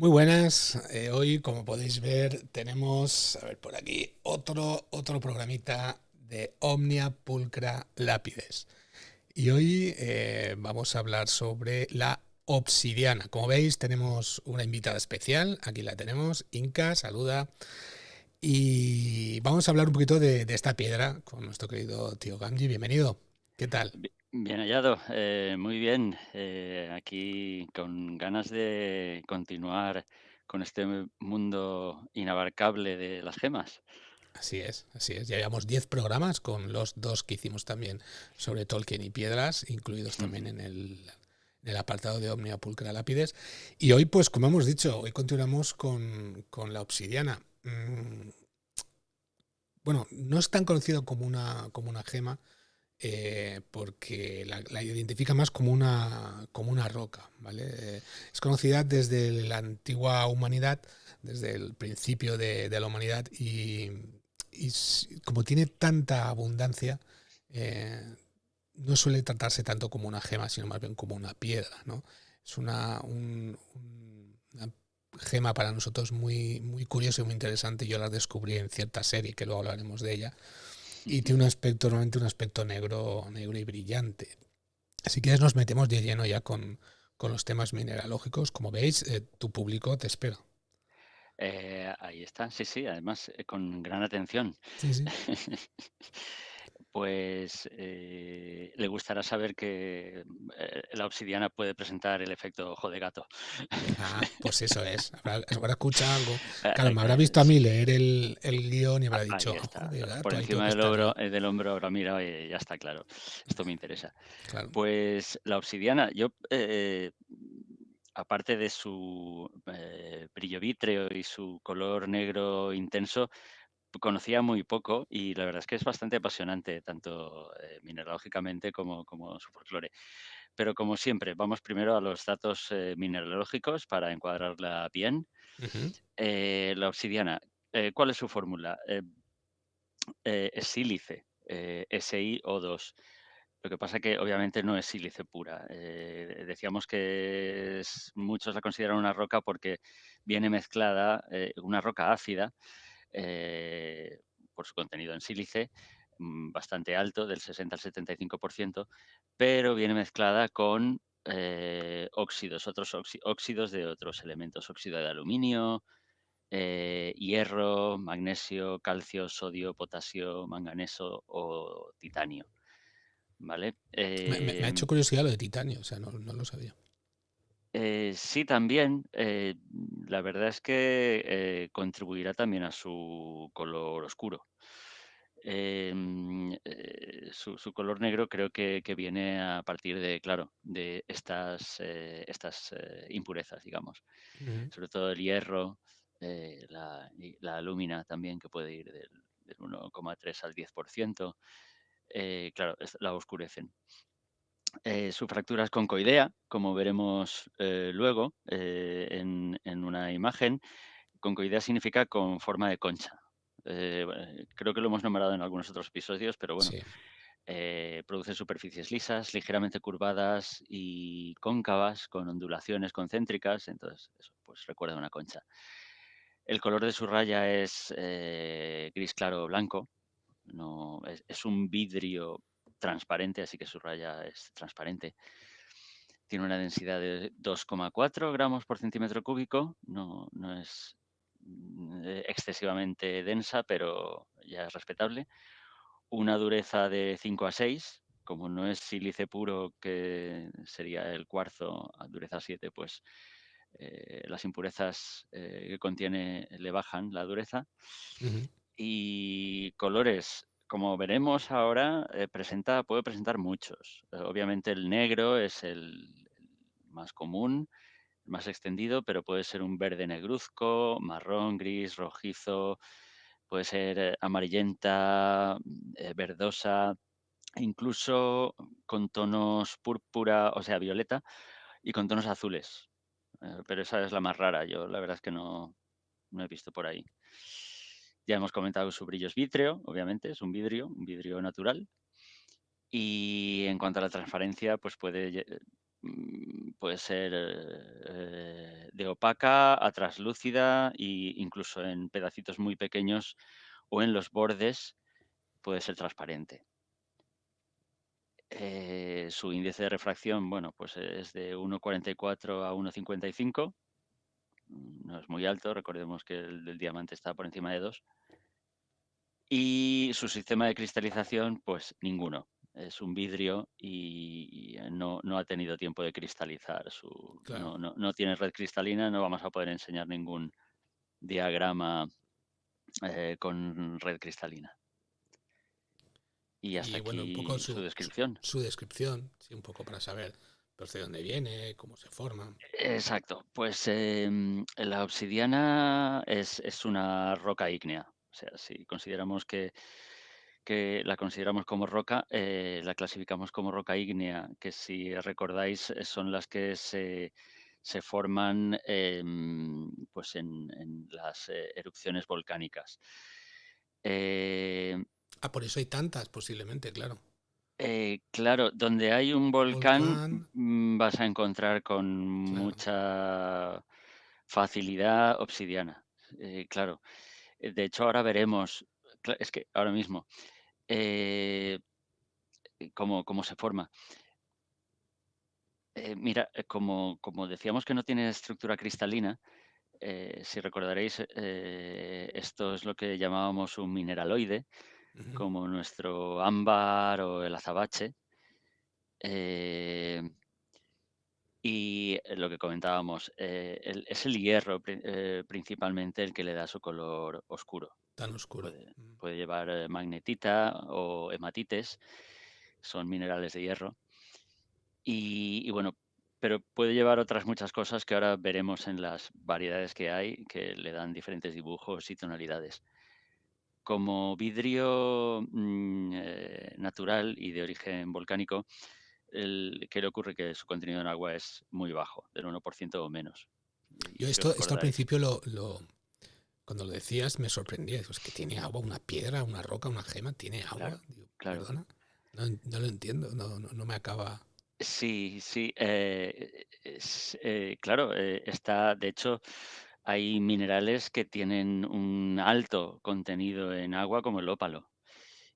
Muy buenas. Hoy, como podéis ver, tenemos, a ver por aquí, otro programita de Omnia Pulcra Lápides. Y hoy vamos a hablar sobre la obsidiana. Como veis, tenemos una invitada especial. Aquí la tenemos. Inca, saluda. Y vamos a hablar un poquito de esta piedra con nuestro querido tío Gamji. Bienvenido. ¿Qué tal? Bien hallado, muy bien. Aquí con ganas de continuar con este mundo inabarcable de las gemas. Así es, así es. Ya llevamos 10 programas con los dos que hicimos también sobre Tolkien y piedras, incluidos también en el apartado de Omnia Pulcra Lápides. Y hoy, pues como hemos dicho, hoy continuamos con la obsidiana. Bueno, no es tan conocido como una gema, porque la identifica más como una roca, ¿vale? Es conocida desde la antigua humanidad, desde el principio de la humanidad, y como tiene tanta abundancia, eh, no suele tratarse tanto como una gema, sino más bien como una piedra, ¿no? Es una gema para nosotros muy, muy curiosa y muy interesante. Yo la descubrí en cierta serie, que luego hablaremos de ella, y tiene un aspecto, normalmente un aspecto negro, negro y brillante. Así que nos metemos de lleno ya con los temas mineralógicos. Como veis, tu público te espera. Ahí está, sí, sí, además con gran atención. Sí, sí. Pues le gustará saber que la obsidiana puede presentar el efecto ojo de gato. Ah, pues eso es. Habrá escuchado algo. Claro, me habrá Que visto a mí leer el guión y habrá dicho, ahí ojo está. de Por gato, ahí tengo encima que del estar yo. del hombro habrá mirado y ya está claro. Esto me interesa. Claro. Pues la obsidiana, yo, aparte de su brillo vítreo y su color negro intenso, conocía muy poco y la verdad es que es bastante apasionante, tanto mineralógicamente como su folclore. Pero como siempre, vamos primero a los datos mineralógicos para encuadrarla bien. Ujú. La obsidiana, ¿cuál es su fórmula? Es sílice, SiO2. Lo que pasa que obviamente no es sílice pura. Decíamos que muchos la consideran una roca porque viene mezclada, una roca ácida, eh, por su contenido en sílice, bastante alto, del 60 al 75%, pero viene mezclada con óxidos, otros óxidos de otros elementos, óxido de aluminio, hierro, magnesio, calcio, sodio, potasio, manganeso o titanio, ¿vale? Me ha hecho curiosidad lo de titanio, o sea, no lo sabía. Sí, también. La verdad es que contribuirá también a su color oscuro. Su color negro creo que viene a partir de, claro, de estas impurezas, digamos. Ujú. Sobre todo el hierro, y la alúmina también, que puede ir del 1,3 al 10%. Claro, la oscurecen. Su fractura es concoidea, como veremos luego en una imagen. Concoidea significa con forma de concha. Creo que lo hemos nombrado en algunos otros episodios, pero bueno, Sí. produce superficies lisas, ligeramente curvadas y cóncavas, con ondulaciones concéntricas, entonces eso, pues recuerda una concha. El color de su raya es gris claro o blanco, no, es un vidrio transparente, así que su raya es transparente. Tiene una densidad de 2,4 gramos por centímetro cúbico, no es excesivamente densa, pero ya es respetable. Una dureza de 5 a 6, como no es sílice puro, que sería el cuarzo a dureza 7, pues las impurezas que contiene le bajan la dureza. Ujú. Y colores, como veremos ahora, puede presentar muchos. Obviamente el negro es el más común, el más extendido, pero puede ser un verde negruzco, marrón, gris, rojizo, puede ser amarillenta, verdosa, e incluso con tonos púrpura, o sea, violeta, y con tonos azules. Pero esa es la más rara. Yo la verdad es que no he visto por ahí. Ya hemos comentado su brillo es vítreo, obviamente, es un vidrio natural. Y en cuanto a la transparencia, pues puede ser de opaca a traslúcida e incluso en pedacitos muy pequeños o en los bordes puede ser transparente. Su índice de refracción, bueno, pues es de 1,44 a 1,55. No es muy alto, recordemos que el del diamante está por encima de 2. Y su sistema de cristalización, pues ninguno. Es un vidrio y no ha tenido tiempo de cristalizar. Claro. No tiene red cristalina, no vamos a poder enseñar ningún diagrama con red cristalina. Y hasta Y bueno, un poco aquí su descripción. su descripción, sí, un poco para saber pues, de dónde viene, cómo se forma. Exacto, pues la obsidiana es una roca ígnea. O sea, si consideramos que la consideramos como roca, la clasificamos como roca ígnea, que si recordáis son las que se forman pues en las erupciones volcánicas. Eh, Ah, por eso hay tantas, posiblemente, claro. claro, donde hay un volcán Volcán, vas a encontrar con claro. mucha facilidad obsidiana. Claro, de hecho ahora veremos, es que ahora mismo, eh, cómo se forma. Mira, como decíamos que no tiene estructura cristalina, si recordaréis, esto es lo que llamábamos un mineraloide, Ujú. como nuestro ámbar o el azabache. Eh, y lo que comentábamos, es el hierro principalmente el que le da su color oscuro. Tan oscuro. Puede llevar magnetita o hematites, son minerales de hierro. Y bueno, pero puede llevar otras muchas cosas que ahora veremos en las variedades que hay, que le dan diferentes dibujos y tonalidades. Como vidrio natural y de origen volcánico, ¿qué le ocurre? Que su contenido en agua es muy bajo, del 1% o menos. Y Yo si os esto al recordáis, principio cuando lo decías me sorprendía. Digo, es que tiene agua, una piedra, una roca, una gema, tiene claro, agua. Digo, claro. perdona, no lo entiendo, no me acaba. Sí, sí, claro, está, de hecho, hay minerales que tienen un alto contenido en agua, como el ópalo.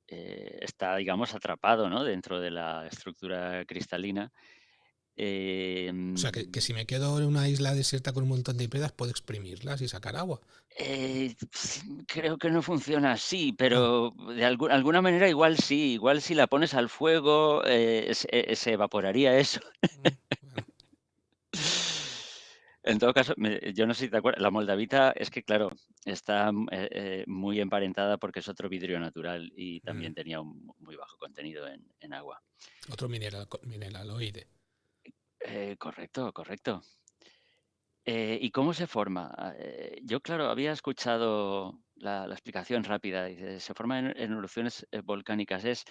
Está, digamos, atrapado, ¿no? Dentro de la estructura cristalina. O sea, que Em, si me quedo en una isla desierta con un montón de piedras, puedo exprimirlas y sacar agua. creo que no funciona así, No. pero de alguna manera igual si la pones al fuego, se evaporaría eso. Bueno, En todo caso, yo no sé si te acuerdas, la moldavita es que, claro, está muy emparentada porque es otro vidrio natural y también tenía un muy bajo contenido en agua. otro mineraloide. Correcto, correcto. ¿Y cómo se forma? Yo, claro, había escuchado la explicación rápida. Dice, se forma en erupciones volcánicas. Es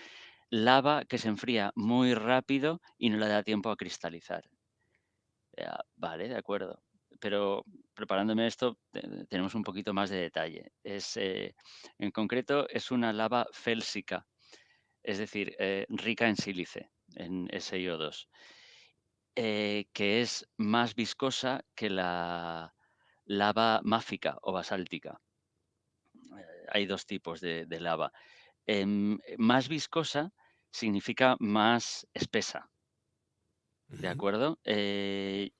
lava que se enfría muy rápido y no le da tiempo a cristalizar. Vale, de acuerdo. Pero preparándome esto, tenemos un poquito más de detalle. En concreto, es una lava félsica, es decir, rica en sílice, en SiO2, que es más viscosa que la lava máfica o basáltica. Hay dos tipos de lava. Más viscosa significa más espesa, ¿de acuerdo?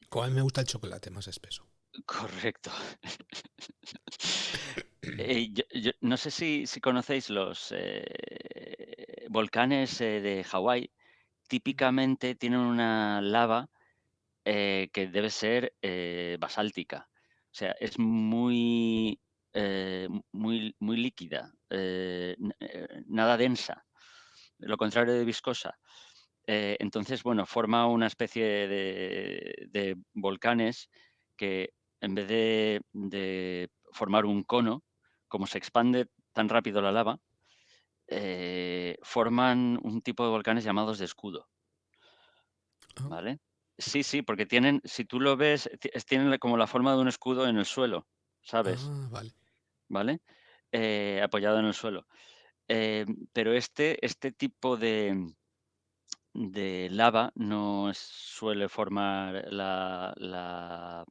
Como a mí me gusta el chocolate más espeso. Correcto. Yo no sé si conocéis los volcanes de Hawái. Típicamente tienen una lava que debe ser basáltica. O sea, es muy líquida, nada densa, lo contrario de viscosa. Entonces, bueno, forma una especie de volcanes que en vez de formar un cono, como se expande tan rápido la lava, forman un tipo de volcanes llamados de escudo, Ah, ¿vale? Sí, sí, porque tienen, si tú lo ves, tienen como la forma de un escudo en el suelo, ¿sabes? vale. ¿Vale? Apoyado en el suelo. Pero este tipo de lava no suele formar la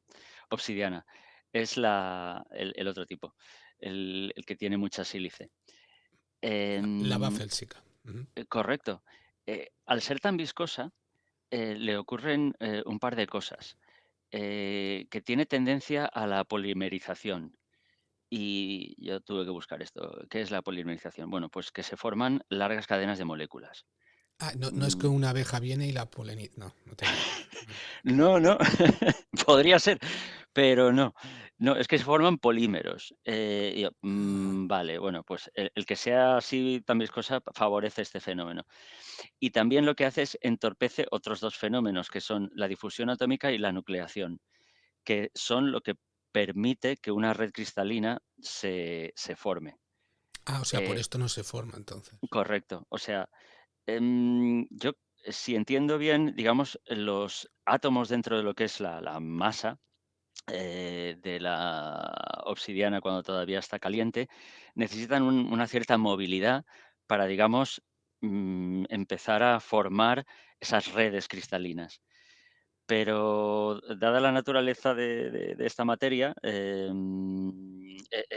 obsidiana, es el otro tipo, el que tiene mucha sílice. Lava Em, félsica. Ujú. Correcto. Al ser tan viscosa, le ocurren un par de cosas. Que tiene tendencia a la polimerización. Y yo tuve que buscar esto. ¿Qué es la polimerización? Bueno, pues que se forman largas cadenas de moléculas. Ah, no, no es que Mm, una abeja viene y la poliniza. No, no tiene que ver. Vale. No, no, podría ser, pero no. No, es que se forman polímeros. Y yo, Ah, vale, bueno, pues el que sea así tan viscosa favorece este fenómeno. Y también lo que hace es entorpece otros dos fenómenos, que son la difusión atómica y la nucleación, que son lo que permite que una red cristalina se forme. o sea, por Eh, esto no se forma entonces. Correcto. O sea, yo, si entiendo bien, digamos, los átomos dentro de lo que es la masa de la obsidiana cuando todavía está caliente, necesitan una cierta movilidad para, digamos, empezar a formar esas redes cristalinas. Pero dada la naturaleza de esta materia,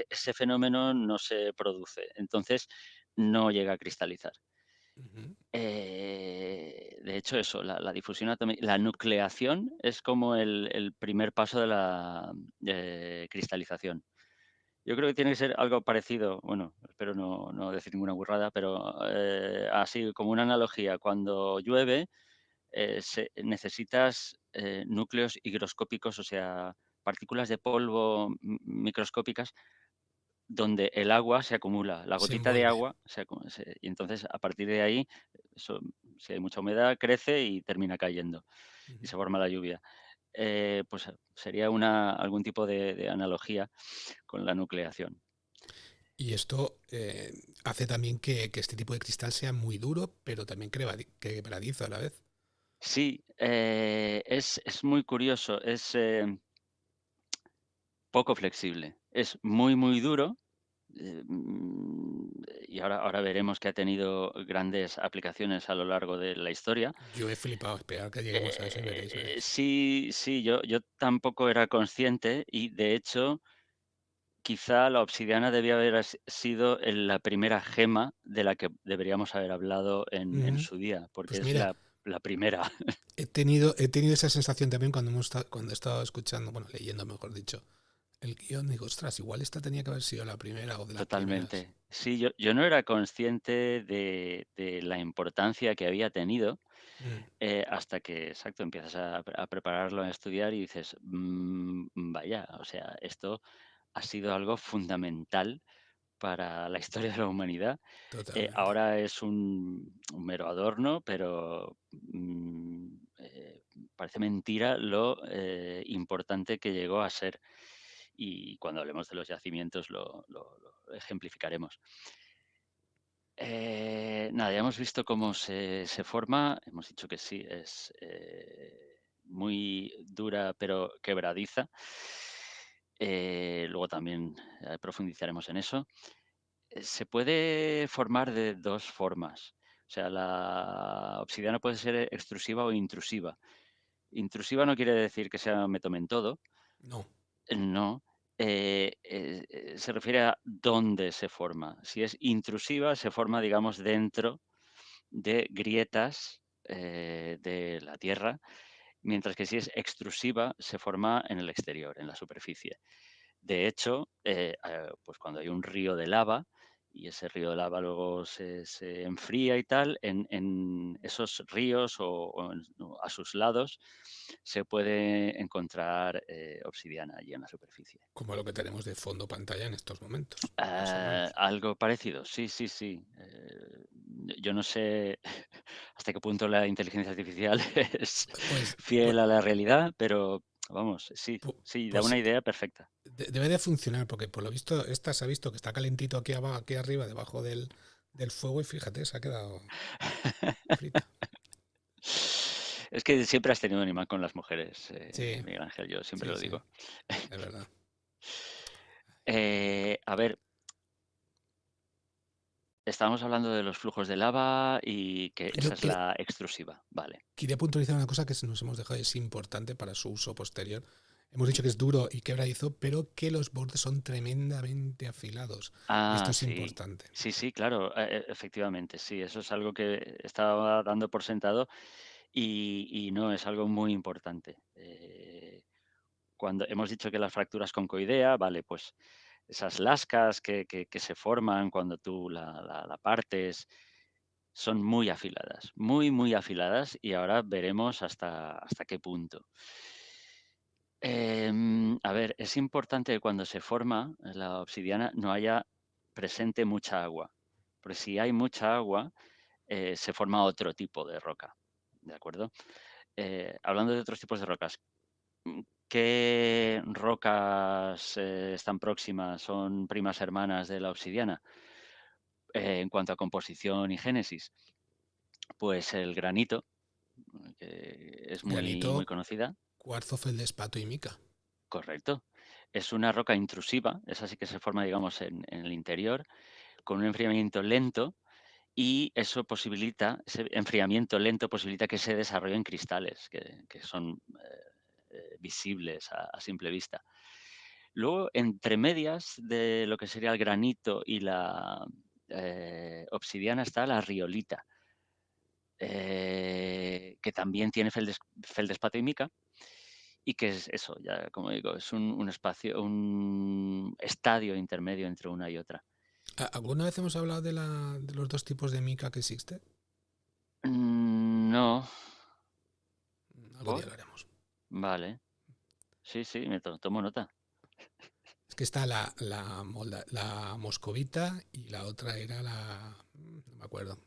ese fenómeno no se produce, entonces no llega a cristalizar. Ujú. De hecho, eso, la difusión atómica, la nucleación es como el primer paso de la cristalización. Yo creo que tiene que ser algo parecido, bueno, espero no decir ninguna burrada, pero así como una analogía, cuando llueve necesitas núcleos higroscópicos, o sea, partículas de polvo microscópicas donde el agua se acumula, la Se gotita de envuelve. agua, y entonces a partir de ahí, eso, si hay mucha humedad, crece y termina cayendo y Ujú. se forma la lluvia. Pues sería algún tipo de analogía con la nucleación. Y esto hace también que este tipo de cristal sea muy duro, pero también quebradizo a la vez. Sí, es muy curioso, es poco flexible, es muy, muy duro. Y ahora veremos que ha tenido grandes aplicaciones a lo largo de la historia. Yo he flipado, esperar que lleguemos a eso y veréis, veréis. Sí, sí, yo tampoco era consciente y de hecho quizá la obsidiana debía haber sido la primera gema de la que deberíamos haber hablado en Ujú. su día, porque Pues es mira, la primera. he tenido esa sensación también cuando he estado escuchando, bueno, leyendo, mejor dicho, el guión. Digo, ostras, igual esta tenía que haber sido la primera o de las primeras. Totalmente. Sí, yo no era consciente de la importancia que había tenido. Mm, Hasta que, exacto, empiezas a prepararlo, a estudiar y dices, vaya, o sea, esto ha sido algo fundamental para la historia de la humanidad. totalmente. Ahora es un mero adorno, pero parece mentira lo importante que llegó a ser. Y cuando hablemos de los yacimientos lo ejemplificaremos. Nada, ya hemos visto cómo se forma. Hemos dicho que sí, es muy dura pero quebradiza. Luego también profundizaremos en eso. Se puede formar de dos formas. O sea, la obsidiana puede ser extrusiva o intrusiva. Intrusiva no quiere decir que sea me tomen todo, No. no, se refiere a dónde se forma. Si es intrusiva, se forma, digamos, dentro de grietas de la Tierra, mientras que si es extrusiva, se forma en el exterior, en la superficie. De hecho, pues cuando hay un río de lava y ese río de lava luego se enfría y tal, en esos ríos o a sus lados se puede encontrar obsidiana allí en la superficie. Como lo que tenemos de fondo pantalla en estos momentos, más o menos. Algo parecido, sí, sí, sí. Yo no sé hasta qué punto la inteligencia artificial es Pues, pues, fiel a la realidad, pero vamos, sí, sí, da pues una idea perfecta. debe de funcionar, porque por lo visto esta se ha visto que está calentito aquí abajo, aquí arriba, debajo del fuego, y fíjate, se ha quedado frita. Es que siempre has tenido un imán con las mujeres, Sí, Miguel Ángel, yo siempre sí, lo sí, digo. es verdad. A ver, Estábamos hablando de los flujos de lava y que Yo esa es la extrusiva, vale. quería puntualizar una cosa que nos hemos dejado, es importante para su uso posterior. Hemos dicho que es duro y quebradizo, pero que los bordes son tremendamente afilados. Y esto Ah, es sí. importante. Sí, sí, claro, efectivamente, sí, eso es algo que estaba dando por sentado y no, es algo muy importante. Cuando hemos dicho que las fracturas concoidea, vale, pues esas lascas que se forman cuando tú la partes son muy afiladas, muy, muy afiladas y ahora veremos hasta qué punto. A ver, es importante que cuando se forma la obsidiana no haya presente mucha agua, porque si hay mucha agua, se forma otro tipo de roca, ¿de acuerdo? Hablando de otros tipos de rocas, ¿qué rocas están próximas, son primas hermanas de la obsidiana? En cuanto a composición y génesis, pues el granito, que es muy, muy Granito, conocida, cuarzo, feldespato y mica. correcto. Es una roca intrusiva, esa sí que se forma, digamos, en el interior, con un enfriamiento lento y eso posibilita, ese enfriamiento lento posibilita que se desarrollen cristales que son visibles a simple vista. Luego, entre medias de lo que sería el granito y la obsidiana está la riolita, que también tiene feldespato y mica, y que es eso, ya como digo, es un espacio, un estadio intermedio entre una y otra. ¿Alguna vez hemos hablado de los dos tipos de mica que existe? No, Algún día ¿por? lo haremos. Vale. Sí, sí, me tomo nota. Es que está la moscovita y la otra era no me acuerdo,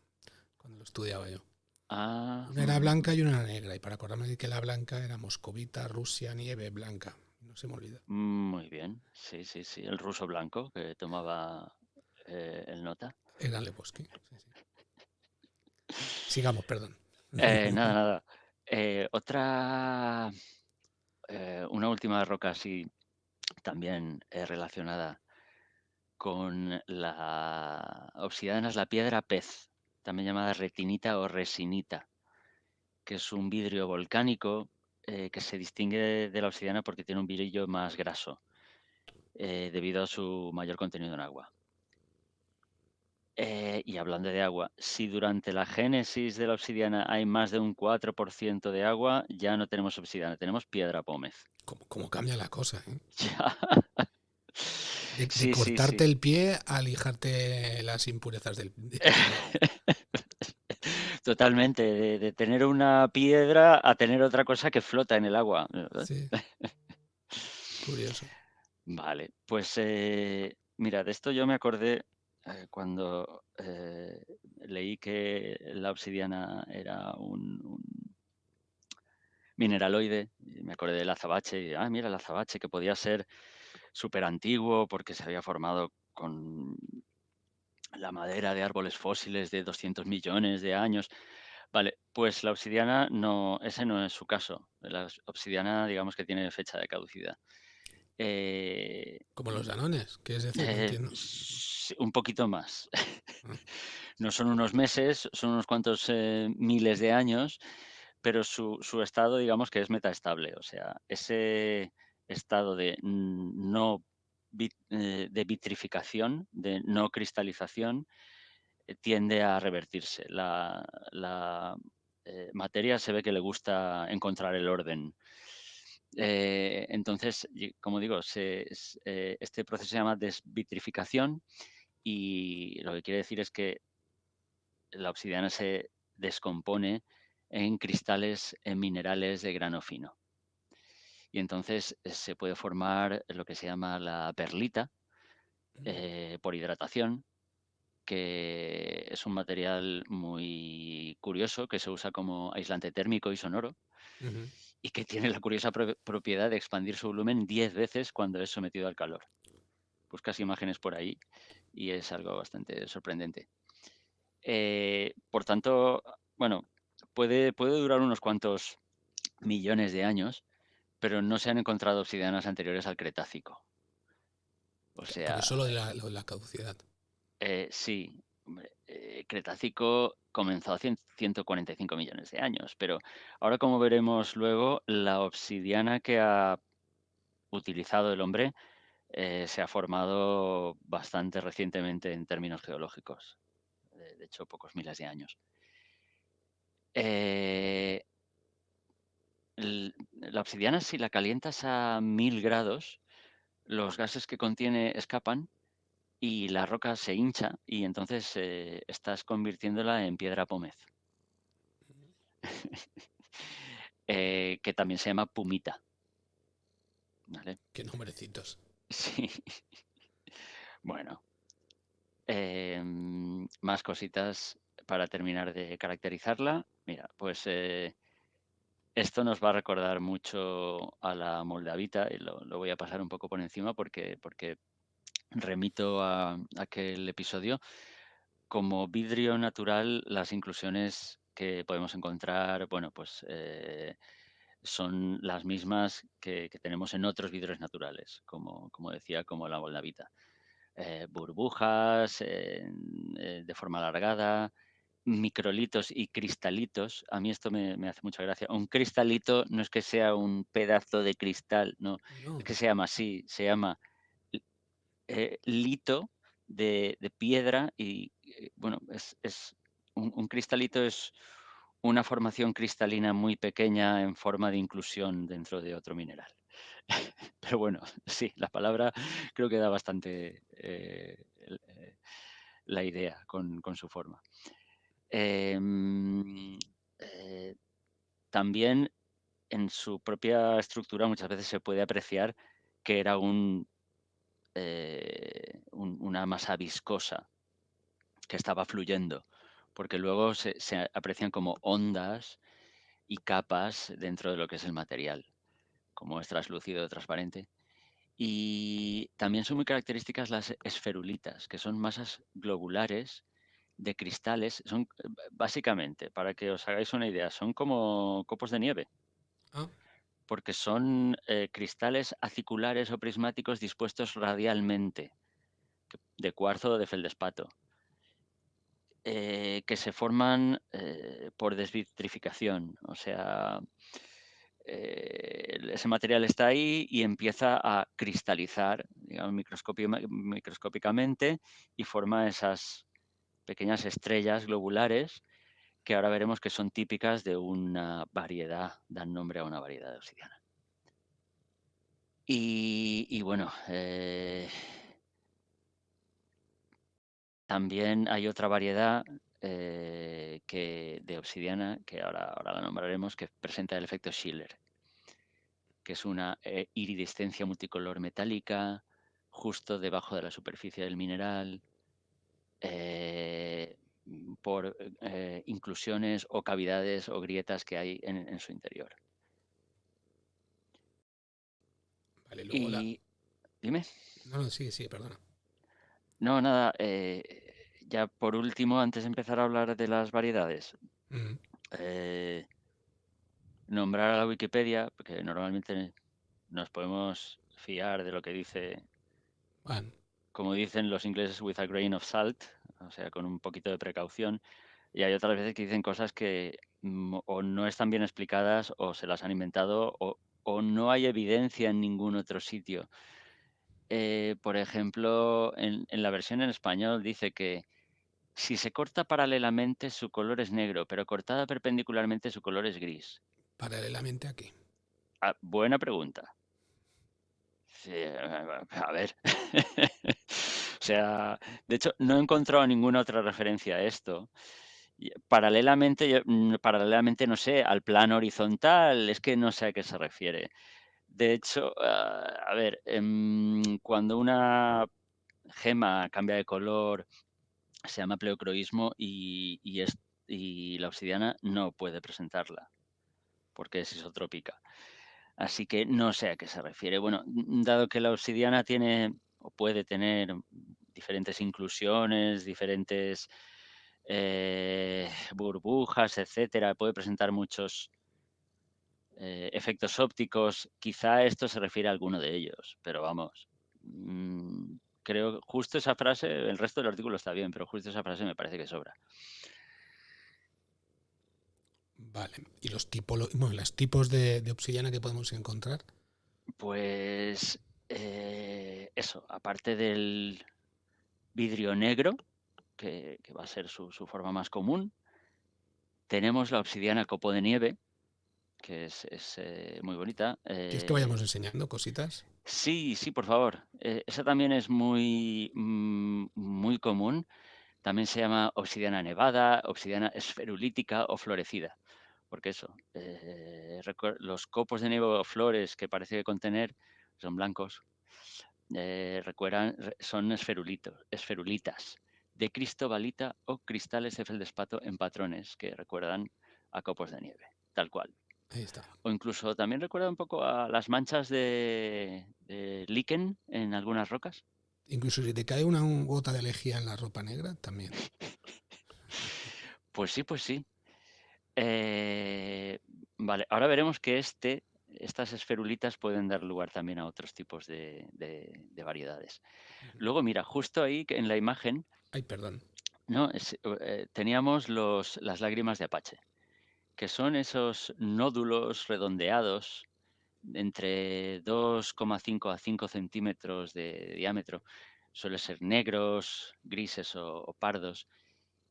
cuando lo estudiaba yo. Ah, Una era blanca y una era negra. Y para acordarme de que la blanca era moscovita, Rusia, nieve, blanca. No se me olvida. muy bien. Sí, sí, sí. El ruso blanco que tomaba el nota. Era Lebowski. Sí, sí. Sigamos, perdón. Nada, nada. Otra, una última roca así también relacionada con la obsidiana es la piedra pez, también llamada retinita o resinita, que es un vidrio volcánico que se distingue de la obsidiana porque tiene un brillo más graso, debido a su mayor contenido en agua. Y hablando de agua, si durante la génesis de la obsidiana hay más de un 4% de agua, ya no tenemos obsidiana, tenemos piedra pómez. ¿Cómo cambia la cosa? ¿Eh? Ya. De Sí, sí, cortarte sí. el pie a lijarte las impurezas del medio. Totalmente, de tener una piedra a tener otra cosa que flota en el agua. Sí, curioso. Vale, pues mira, de esto yo me acordé cuando leí que la obsidiana era un mineraloide, y me acordé del azabache, y mira el azabache que podía ser súper antiguo porque se había formado con la madera de árboles fósiles de 200 millones de años. Vale, pues la obsidiana no, ese no es su caso. La obsidiana, digamos que tiene fecha de caducidad. Eh, Como los danones, ¿quieres decir? No entiendo. sí, un poquito más. Ah, No son unos meses, son unos cuantos miles de años, pero su estado, digamos que es metaestable. O sea, ese estado de no de vitrificación, de no cristalización, tiende a revertirse. La materia se ve que le gusta encontrar el orden. Entonces, como digo, este proceso se llama desvitrificación y lo que quiere decir es que la obsidiana se descompone en cristales, en minerales de grano fino. Y entonces se puede formar lo que se llama la perlita por hidratación, que es un material muy curioso que se usa como aislante térmico y sonoro ujú. y que tiene la curiosa propiedad de expandir su volumen 10 veces cuando es sometido al calor. Buscas imágenes por ahí y es algo bastante sorprendente. Por tanto, bueno, puede durar unos cuantos millones de años, pero no se han encontrado obsidianas anteriores al Cretácico. O Por sea, eso lo de la caducidad. sí. Hombre, Cretácico comenzó hace 145 millones de años, pero ahora, como veremos luego, la obsidiana que ha utilizado el hombre se ha formado bastante recientemente en términos geológicos, de hecho, pocos miles de años. Eh, la obsidiana, si la calientas a 1000 grados, los gases que contiene escapan y la roca se hincha y entonces estás convirtiéndola en piedra pómez, que también se llama pumita, ¿vale? Qué nombrecitos. Sí, bueno, más cositas para terminar de caracterizarla. Mira, pues esto nos va a recordar mucho a la moldavita y lo voy a pasar un poco por encima porque remito a aquel episodio. Como vidrio natural, las inclusiones que podemos encontrar, bueno, pues son las mismas que tenemos en otros vidrios naturales, como decía, como la moldavita. Burbujas de forma alargada, microlitos y cristalitos. A mí esto me hace mucha gracia. Un cristalito no es que sea un pedazo de cristal, no, es No, que se llama así, se llama lito de piedra y, bueno, es un cristalito es una formación cristalina muy pequeña en forma de inclusión dentro de otro mineral. Pero bueno, sí, la palabra creo que da bastante la idea con su forma. Em, eh, También en su propia estructura muchas veces se puede apreciar que era una masa viscosa que estaba fluyendo, porque luego se aprecian como ondas y capas dentro de lo que es el material, como es translúcido o transparente. Y también son muy características las esferulitas, que son masas globulares de cristales. Son básicamente, para que os hagáis una idea, son como copos de nieve, ah, porque son cristales aciculares o prismáticos dispuestos radialmente, de cuarzo o de feldespato, que se forman por desvitrificación. O sea, ese material está ahí y empieza a cristalizar, digamos, microscópicamente, y forma esas pequeñas estrellas globulares que ahora veremos que son típicas de una variedad, dan nombre a una variedad de obsidiana. Y bueno, también hay otra variedad de obsidiana, que ahora la nombraremos, que presenta el efecto Schiller, que es una iridescencia multicolor metálica justo debajo de la superficie del mineral, eh, por inclusiones o cavidades o grietas que hay en su interior. vale, luego la. Y dime. No, no, sí, sí, perdona. No, nada, ya por último, antes de empezar a hablar de las variedades, Mm, eh, nombrar a la Wikipedia, porque normalmente nos podemos fiar de lo que dice, bueno, como dicen los ingleses, with a grain of salt, o sea, con un poquito de precaución. Y hay otras veces que dicen cosas que o no están bien explicadas o se las han inventado o no hay evidencia en ningún otro sitio. Por ejemplo, en la versión en español dice que si se corta paralelamente su color es negro, pero cortada perpendicularmente su color es gris. paralelamente aquí. Ah, buena pregunta. Sí, a ver. O sea, de hecho, no he encontrado ninguna otra referencia a esto. Paralelamente, paralelamente, no sé, al plano horizontal, es que no sé a qué se refiere. De hecho, a ver, cuando una gema cambia de color, se llama pleocroísmo y la obsidiana no puede presentarla porque es isotrópica. Así que no sé a qué se refiere. Bueno, dado que la obsidiana tiene o puede tener diferentes inclusiones, diferentes burbujas, etcétera, puede presentar muchos efectos ópticos, quizá esto se refiere a alguno de ellos, pero vamos. Creo justo esa frase, el resto del artículo está bien, pero justo esa frase me parece que sobra. Vale. ¿Y bueno, los tipos de obsidiana que podemos encontrar? Pues eso, aparte del vidrio negro, que va a ser su forma más común, tenemos la obsidiana copo de nieve, que es muy bonita. ¿Quieres que vayamos enseñando cositas? Sí, sí, por favor. Esa también es muy común. También se llama obsidiana nevada, obsidiana esferulítica o florecida. Porque eso, los copos de nieve o flores que parece contener son blancos, son esferulitas, de cristobalita o cristales de feldespato en patrones que recuerdan a copos de nieve, tal cual. Ahí está. O incluso también recuerda un poco a las manchas de líquen en algunas rocas. Incluso si te cae una gota de lejía en la ropa negra, también. Pues sí, pues sí. Eh, vale, ahora veremos que estas esferulitas pueden dar lugar también a otros tipos de variedades. Ujú. Luego, mira, justo ahí en la imagen, Ay, perdón. ¿no? Teníamos las lágrimas de Apache, que son esos nódulos redondeados entre 2,5 a 5 centímetros de diámetro. Suelen ser negros, grises o pardos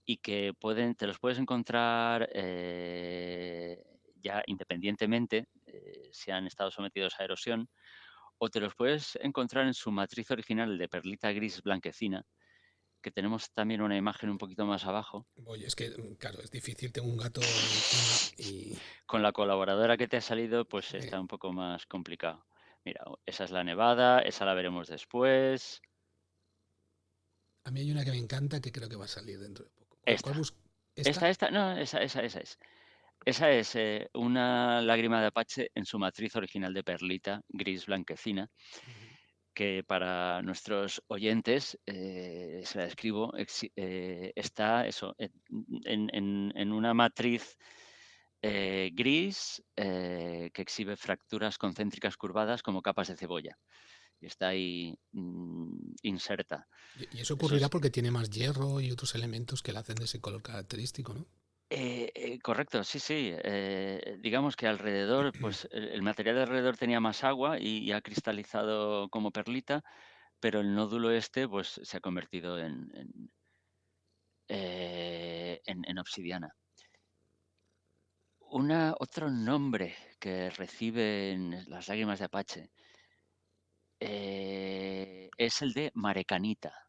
y que te los puedes encontrar ya independientemente si han estado sometidos a erosión, o te los puedes encontrar en su matriz original de perlita gris blanquecina, que tenemos también una imagen un poquito más abajo. Oye, es que, claro, es difícil, tengo un gato encima y... Con la colaboradora que te ha salido, pues sí. está un poco más complicado. Mira, esa es la nevada, esa la veremos después. A mí hay una que me encanta que creo que va a salir dentro de poco. ¿Cuál Esta, ¿Esta? no, esa es. Esa es una lágrima de Apache en su matriz original de perlita, gris blanquecina, Ujú. que para nuestros oyentes, se la describo, está eso, en una matriz gris que exhibe fracturas concéntricas curvadas como capas de cebolla. Y está ahí inserta. Y eso Eso ocurrirá es porque tiene más hierro y otros elementos que la hacen de ese color característico, ¿no? correcto, sí, sí. Digamos que alrededor, pues el material de alrededor tenía más agua y ha cristalizado como perlita, pero el nódulo pues se ha convertido en obsidiana. Otro nombre que reciben las lágrimas de Apache es el de Marecanita,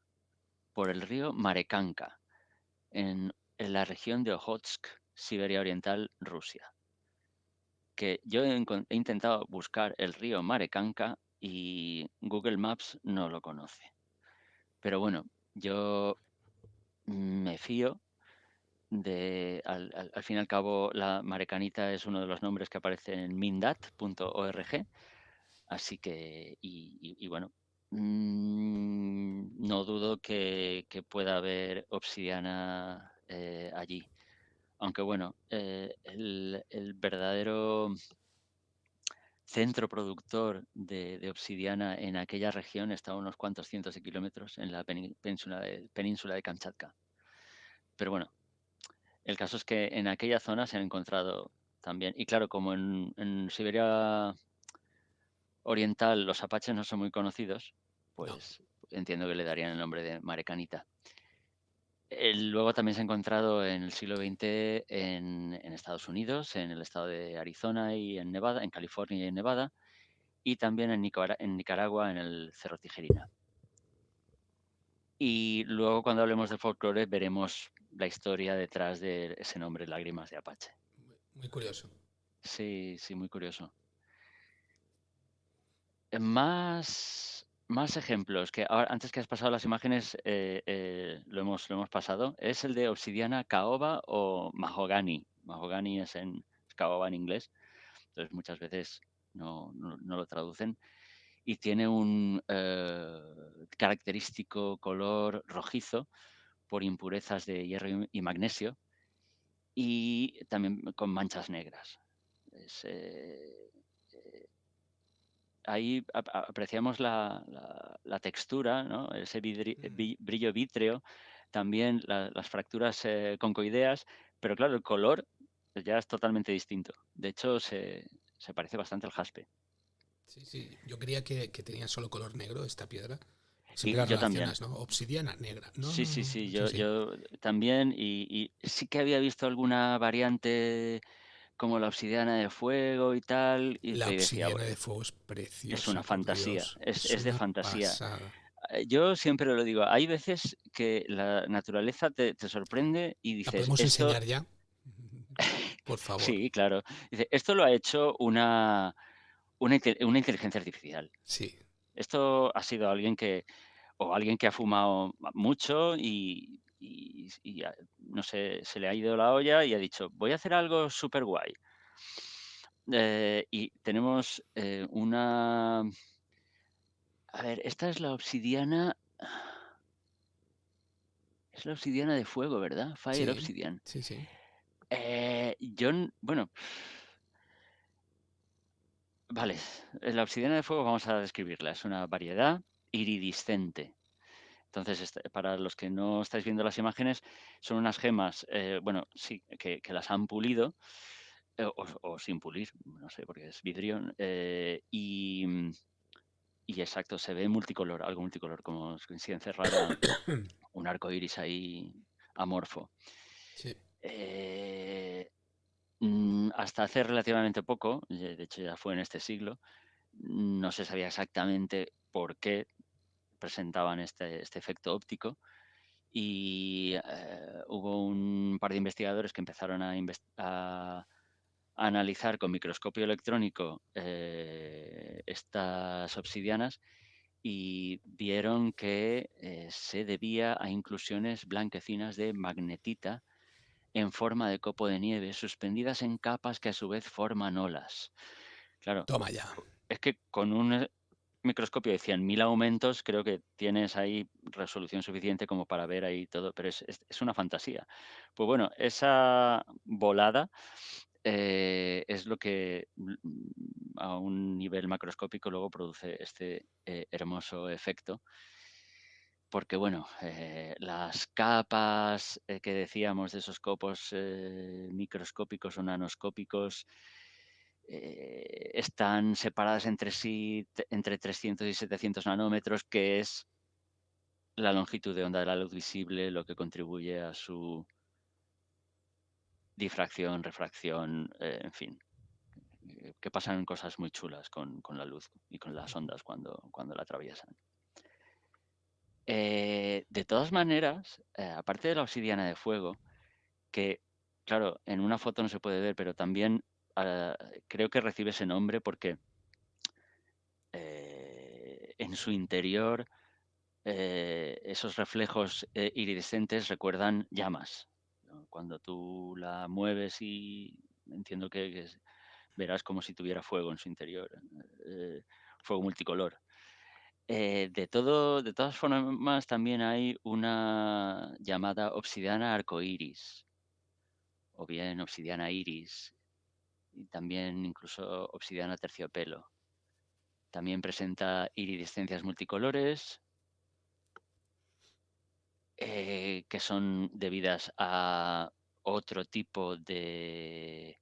por el río Marekanka, en la región de Ojotsk, Siberia Oriental, Rusia. Que yo he intentado buscar el río Marekanka y Google Maps no lo conoce. Pero bueno, yo me fío al fin y al cabo, la Marecanita es uno de los nombres que aparece en mindat.org, así que, y bueno, no dudo que pueda haber obsidiana allí. Aunque bueno, el verdadero centro productor de obsidiana en aquella región está a unos cuantos cientos de kilómetros en la península de Kamchatka. Pero bueno, el caso es que en aquella zona se han encontrado también, y claro, como en Siberia Oriental los apaches no son muy conocidos, No. pues entiendo que le darían el nombre de Marecanita. Luego también se ha encontrado en el siglo XX en Estados Unidos, en el estado de Arizona y en Nevada, en California y en Nevada, y también en Nicaragua, en el Cerro Tijerina. Y luego cuando hablemos de folclore veremos la historia detrás de ese nombre, Lágrimas de Apache. Muy curioso. Sí, sí, muy curioso. Más ejemplos, que ahora, antes que has pasado las imágenes, lo hemos pasado. Es el de obsidiana caoba o mahogany. Mahogany es caoba en inglés, entonces muchas veces no lo traducen. Y tiene un característico color rojizo por impurezas de hierro y magnesio y también con manchas negras. Es, ahí apreciamos la textura, ¿no? Ese brillo vítreo, también las fracturas concoideas, pero claro, el color ya es totalmente distinto. De hecho, se parece bastante al jaspe. Sí, sí. Yo creía que tenía solo color negro esta piedra. Siempre Y la yo también. relacionas, ¿no? Obsidiana negra. No, Sí, no, sí, no. sí, Sí, yo, sí. yo también, y sí que había visto alguna variante como la obsidiana de fuego y tal, La y decía, obsidiana de fuego es es una preciosa, por fantasía, Dios. es, Es es de una fantasía. pasada. Yo siempre lo digo, hay veces que la naturaleza te sorprende y ¿La dices, podemos esto, enseñar ya? Por favor. sí, claro, dice, esto lo ha hecho una inteligencia artificial. Sí. Esto ha sido alguien que ha fumado mucho no sé, se le ha ido la olla y ha dicho, voy a hacer algo súper guay. Y tenemos a ver, esta es la obsidiana de fuego, ¿verdad? Fire Sí, Obsidian. sí, sí. Bueno, vale, la obsidiana de fuego vamos a describirla. Es una variedad iridiscente. Entonces, para los que no estáis viendo las imágenes, son unas gemas, bueno, sí, que las han pulido, o sin pulir, no sé, porque es vidrio, y exacto, se ve multicolor, algo multicolor, como si encerrara un arco iris ahí amorfo. Sí. Eh, Hasta hace relativamente poco, de hecho ya fue en este siglo, no se sabía exactamente por qué presentaban este efecto óptico y hubo un par de investigadores que empezaron a analizar con microscopio electrónico estas obsidianas y vieron que se debía a inclusiones blanquecinas de magnetita en forma de copo de nieve, suspendidas en capas que a su vez forman olas. Claro, Toma ya. es que con un microscopio de 100.000 aumentos creo que tienes ahí resolución suficiente como para ver ahí todo, pero es una fantasía. Pues bueno, esa volada es lo que a un nivel macroscópico luego produce este hermoso efecto porque bueno, las capas que decíamos de esos copos microscópicos o nanoscópicos están separadas entre sí entre 300 y 700 nanómetros, que es la longitud de onda de la luz visible, lo que contribuye a su difracción, refracción, en fin, que pasan cosas muy chulas con la luz y con las ondas cuando la atraviesan. De todas maneras, aparte de la obsidiana de fuego, que, claro, en una foto no se puede ver, pero también creo que recibe ese nombre porque en su interior esos reflejos iridescentes recuerdan llamas, ¿no? Cuando tú la mueves y entiendo que verás como si tuviera fuego en su interior, fuego multicolor. De todas formas, también hay una llamada obsidiana arcoíris, o bien obsidiana iris, y también incluso obsidiana terciopelo. También presenta iridescencias multicolores que son debidas a otro tipo de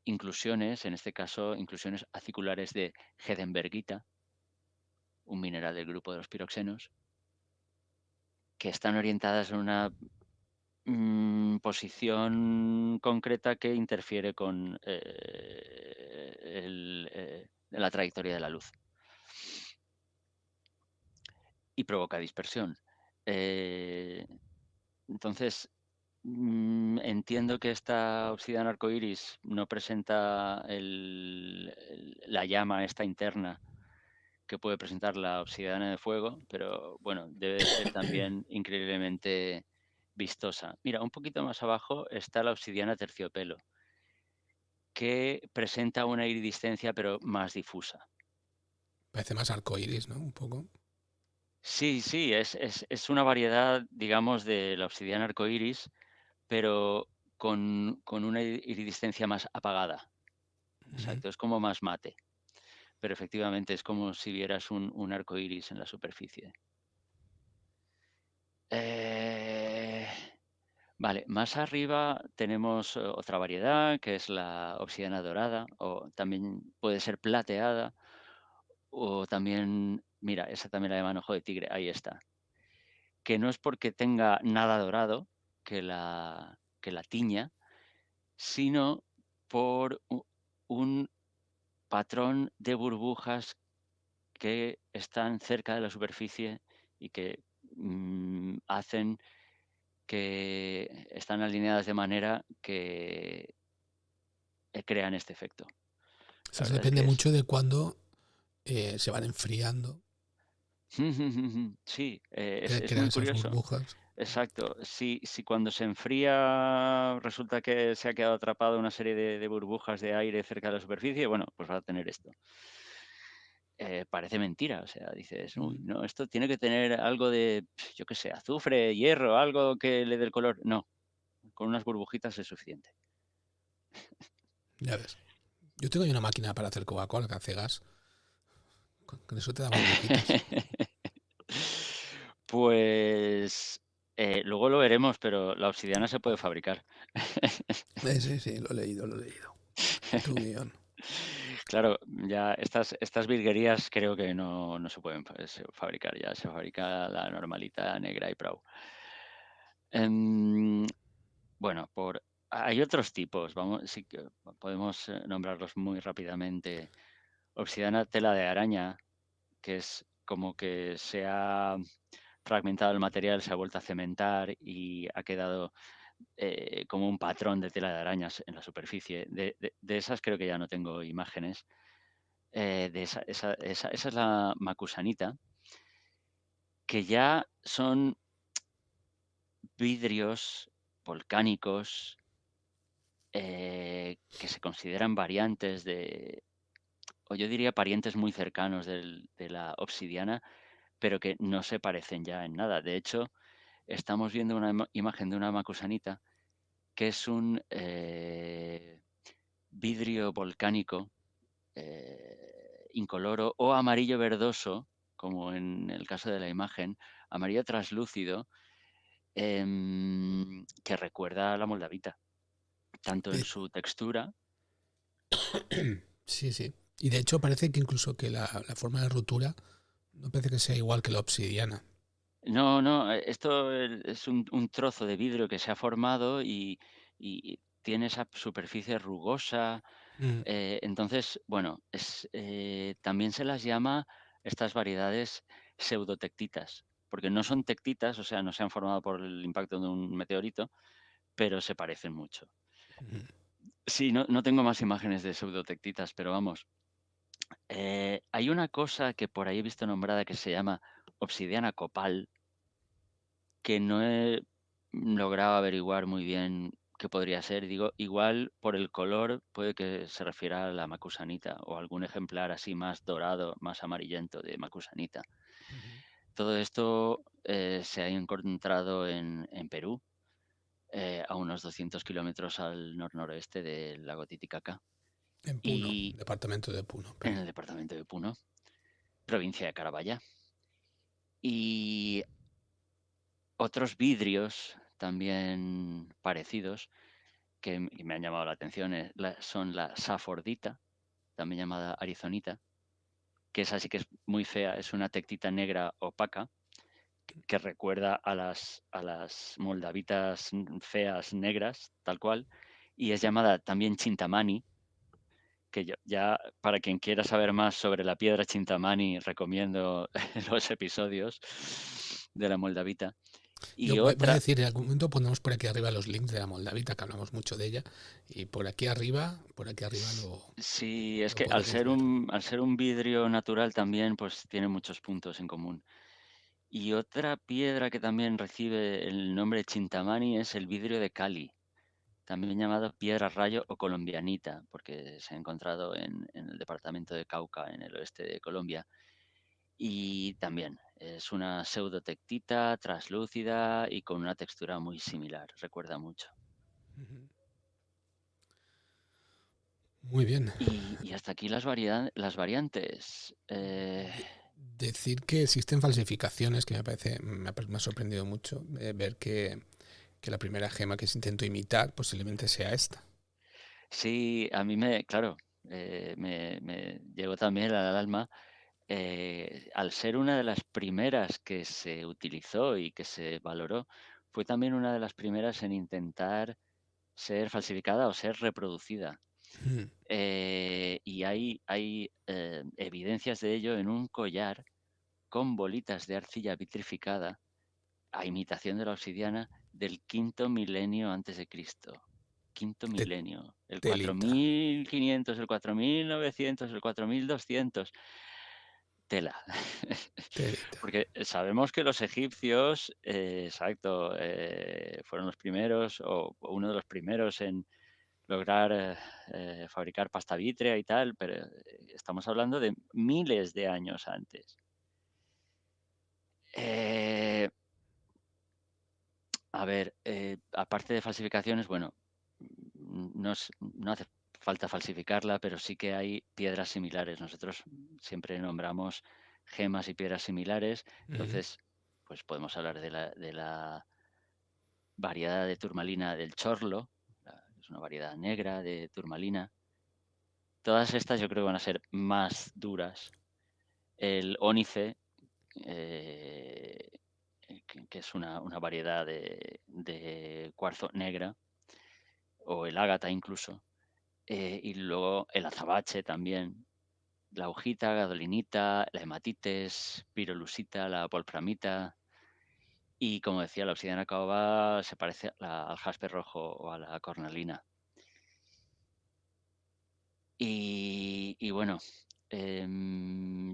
inclusiones, en este caso inclusiones aciculares de Hedenbergita, un mineral del grupo de los piroxenos, que están orientadas en una posición concreta que interfiere con la trayectoria de la luz y provoca dispersión. Eh, entonces, entiendo que esta obsidiana arcoíris no presenta la llama esta interna que puede presentar la obsidiana de fuego, pero bueno, debe ser también increíblemente vistosa. Mira, un poquito más abajo está la obsidiana terciopelo, que presenta una iridiscencia pero más difusa. Parece más arcoíris, ¿no? Un poco. Sí, sí, es una variedad, digamos, de la obsidiana arcoíris, pero con una iridiscencia más apagada. Ujú. Exacto, es como más mate. pero efectivamente es como si vieras un arco iris en la superficie. Eh, Vale, más arriba tenemos otra variedad que es la obsidiana dorada, o también puede ser plateada, o también, mira, esa también la llaman ojo de tigre, ahí está. Que no es porque tenga nada dorado que la tiña, sino por un patrón de burbujas que están cerca de la superficie y que hacen que están alineadas de manera que crean este efecto. La Eso verdad es depende que es... mucho de cuándo se van enfriando, Sí, que es crean muy esas curioso. burbujas. Exacto. Si cuando se enfría resulta que se ha quedado atrapado una serie de burbujas de aire cerca de la superficie, bueno, pues va a tener esto. Parece mentira, o sea, dices, uy, Mm, no, esto tiene que tener algo de, yo qué sé, azufre, hierro, algo que le dé el color. No, con unas burbujitas es suficiente. ya ves. Yo tengo ahí una máquina para hacer Coca-Cola que hace gas. Con eso te da burbujitas. Pues luego lo veremos, pero la obsidiana se puede fabricar. Sí, sí, lo he leído, lo he leído. Tu guión. Claro, ya estas virguerías creo que no se pueden fabricar ya, se fabrica la normalita negra y prou. Em, bueno, hay otros tipos, vamos, sí que podemos nombrarlos muy rápidamente. Obsidiana tela de araña, que es como que se ha fragmentado el material, se ha vuelto a cementar y ha quedado como un patrón de tela de arañas en la superficie. De esas creo que ya no tengo imágenes. Esa es la macusanita, que ya son vidrios volcánicos que se consideran variantes o yo diría parientes muy cercanos de la obsidiana, pero que no se parecen ya en nada. De hecho, estamos viendo una imagen de una macusanita que es un vidrio volcánico incoloro o amarillo verdoso, como en el caso de la imagen, amarillo translúcido, que recuerda a la moldavita, tanto en De- su textura. sí, sí. Y de hecho parece que incluso que la forma de rotura no parece que sea igual que la obsidiana. No, no, esto es un trozo de vidrio que se ha formado y tiene esa superficie rugosa. Mm, Entonces, bueno, también se las llama estas variedades pseudotectitas, porque no son tectitas, o sea, no se han formado por el impacto de un meteorito, pero se parecen mucho. mm. Sí, no tengo más imágenes de pseudotectitas, pero vamos. Hay una cosa que por ahí he visto nombrada que se llama obsidiana copal, que no he logrado averiguar muy bien qué podría ser. Digo, igual por el color puede que se refiera a la macusanita o algún ejemplar así más dorado, más amarillento de macusanita. Todo esto se ha encontrado en Perú, a unos 200 kilómetros al noroeste del lago Titicaca En Puno, y departamento de Puno, en Perú. el departamento de Puno, provincia de Carabaya. Y otros vidrios también parecidos que me han llamado la atención son la safordita, también llamada arizonita, que esa sí que es muy fea, es una tectita negra opaca que recuerda a las moldavitas feas negras, tal cual, y es llamada también chintamani, que yo, ya para quien quiera saber más sobre la piedra chintamani recomiendo los episodios de la moldavita. Yo Y voy a otra, decir, en algún momento pondremos por aquí arriba los links de la Moldavita, que hablamos mucho de ella, y por aquí arriba sí, es lo que podréis ver. al ser un vidrio natural también, pues tiene muchos puntos en común. Y otra piedra que también recibe el nombre de Chintamani es el vidrio de Cali, también llamado piedra rayo o colombianita, porque se ha encontrado en el departamento de Cauca, en el oeste de Colombia. Y también es una pseudotectita traslúcida y con una textura muy similar, recuerda mucho. Muy bien. Y hasta aquí las variantes. Decir que existen falsificaciones, que me parece, me ha sorprendido mucho ver que la primera gema que se intentó imitar posiblemente sea esta. Sí, a mí claro, me llegó también al alma, al ser una de las primeras que se utilizó y que se valoró, fue también una de las primeras en intentar ser falsificada o ser reproducida. Mm. Y hay evidencias de ello en un collar con bolitas de arcilla vitrificada a imitación de la obsidiana del quinto milenio antes de Cristo. Quinto Te- milenio, el Telita. 4500, el 4900, el 4200. Tela. Telita. Porque sabemos que los egipcios, exacto, fueron los primeros o uno de los primeros en lograr fabricar pasta vítrea y tal, pero estamos hablando de miles de años antes. Eh, A ver, aparte de falsificaciones, bueno, no hace falta falsificarla, pero sí que hay piedras similares. Nosotros siempre nombramos gemas y piedras similares, Mm. entonces, pues podemos hablar de la variedad de turmalina del chorlo, es una variedad negra de turmalina. Todas estas yo creo que van a ser más duras. El ónice, eh, que es una variedad de cuarzo negra, o el ágata incluso, y luego el azabache también, la hojita, gadolinita, la hematites, pirolusita, la wolframita, y como decía, la obsidiana caoba se parece al jaspe rojo o a la cornalina. Y bueno,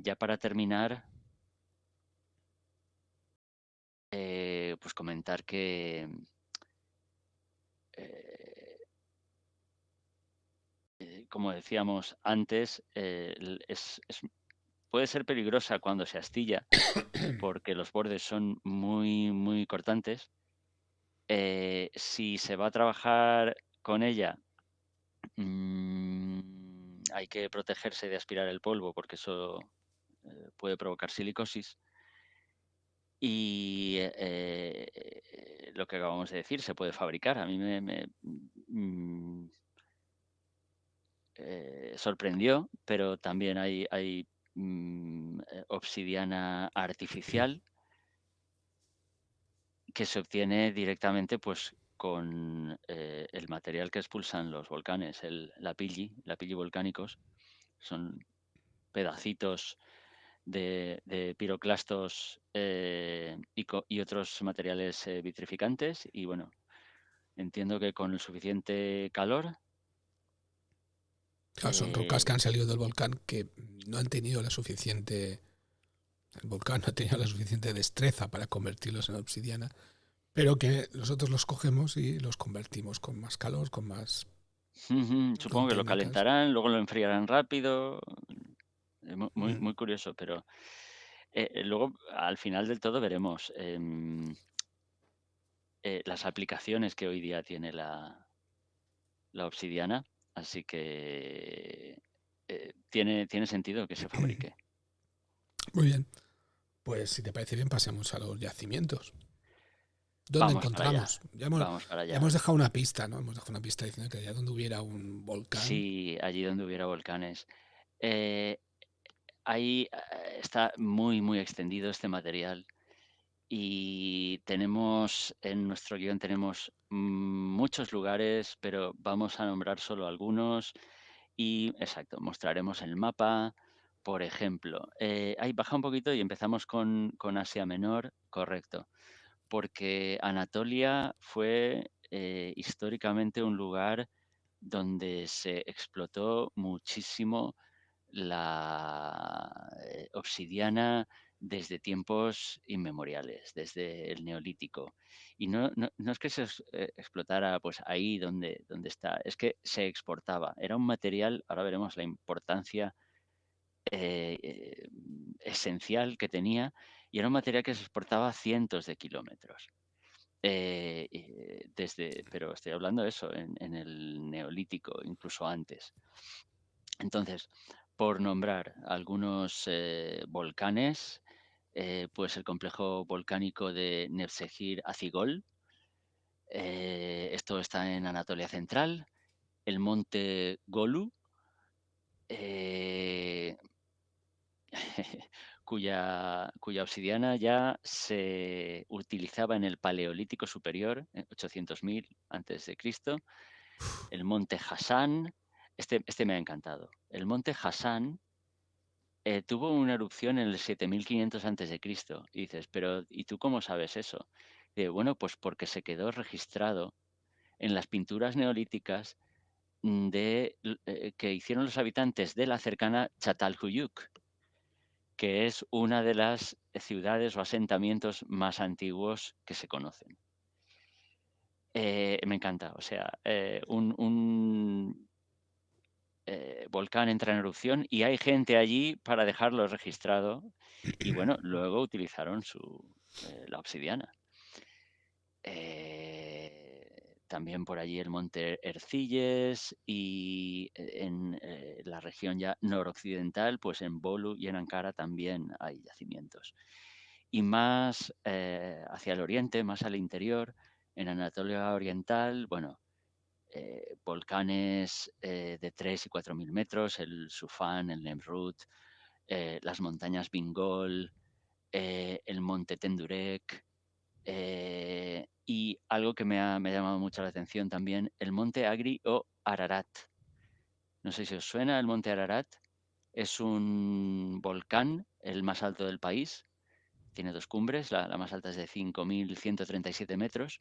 ya para terminar, pues comentar que eh, como decíamos antes, puede ser peligrosa cuando se astilla, porque los bordes son muy, muy cortantes. Si se va a trabajar con ella, hay que protegerse de aspirar el polvo, porque eso puede provocar silicosis. Y lo que acabamos de decir, se puede fabricar. A mí mm, sorprendió, pero también hay obsidiana artificial que se obtiene directamente pues con el material que expulsan los volcanes, lapilli volcánicos. Son pedacitos de piroclastos y otros materiales vitrificantes. Y bueno, entiendo que con el suficiente calor, Claro, son rocas eh, que han salido del volcán que no han tenido la suficiente. El volcán no ha tenido la suficiente destreza para convertirlos en obsidiana, pero que nosotros los cogemos y los convertimos con más calor, con supongo que lo técnicas. calentarán, luego lo enfriarán rápido. Muy, Mm. muy curioso, pero luego al final del todo veremos las aplicaciones que hoy día tiene la obsidiana, así que tiene sentido que se fabrique. Muy bien, pues si te parece bien, pasemos a los yacimientos. ¿Dónde Vamos para allá, encontramos? vamos para Ya allá. hemos dejado una pista, ¿no? Hemos dejado una pista diciendo que allá donde hubiera un volcán. Sí, allí donde hubiera volcanes. Eh, Ahí está muy, muy extendido este material. Y tenemos, en nuestro guión tenemos muchos lugares, pero vamos a nombrar solo algunos. Y, exacto, mostraremos el mapa. Por ejemplo, ahí baja un poquito y empezamos con Asia Menor, correcto, porque Anatolia fue históricamente un lugar donde se explotó muchísimo la obsidiana desde tiempos inmemoriales, desde el Neolítico. Y no es que explotara pues ahí donde está, es que se exportaba. Era un material, ahora veremos la importancia esencial que tenía, y era un material que se exportaba a cientos de kilómetros. pero estoy hablando de eso, en el Neolítico, incluso antes. Entonces, por nombrar algunos volcanes, pues el complejo volcánico de Nevşehir Acigol, esto está en Anatolia Central, el monte Golu, eh, cuya obsidiana ya se utilizaba en el Paleolítico Superior, en 800.000 antes de Cristo. El monte Hassan, este me ha encantado. El monte Hassan tuvo una erupción en el 7500 antes de Cristo. Y dices, pero ¿y tú cómo sabes eso? Bueno, pues porque se quedó registrado en las pinturas neolíticas que hicieron los habitantes de la cercana Çatalhöyük, que es una de las ciudades o asentamientos más antiguos que se conocen. Me encanta, o sea, un volcán entra en erupción y hay gente allí para dejarlo registrado y bueno, luego utilizaron la obsidiana. También por allí el monte Ercilles y en la región ya noroccidental, pues en Bolu y en Ankara también hay yacimientos. Y más hacia el oriente, más al interior, en Anatolia Oriental, bueno, volcanes de 3 y 4.000 metros, el Sufán, el Nemrut, las montañas Bingol, el monte Tendurek, y algo que me ha llamado mucho la atención también, el monte Agri o Ararat. No sé si os suena el monte Ararat. Es un volcán, el más alto del país. Tiene dos cumbres, la más alta es de 5.137 metros.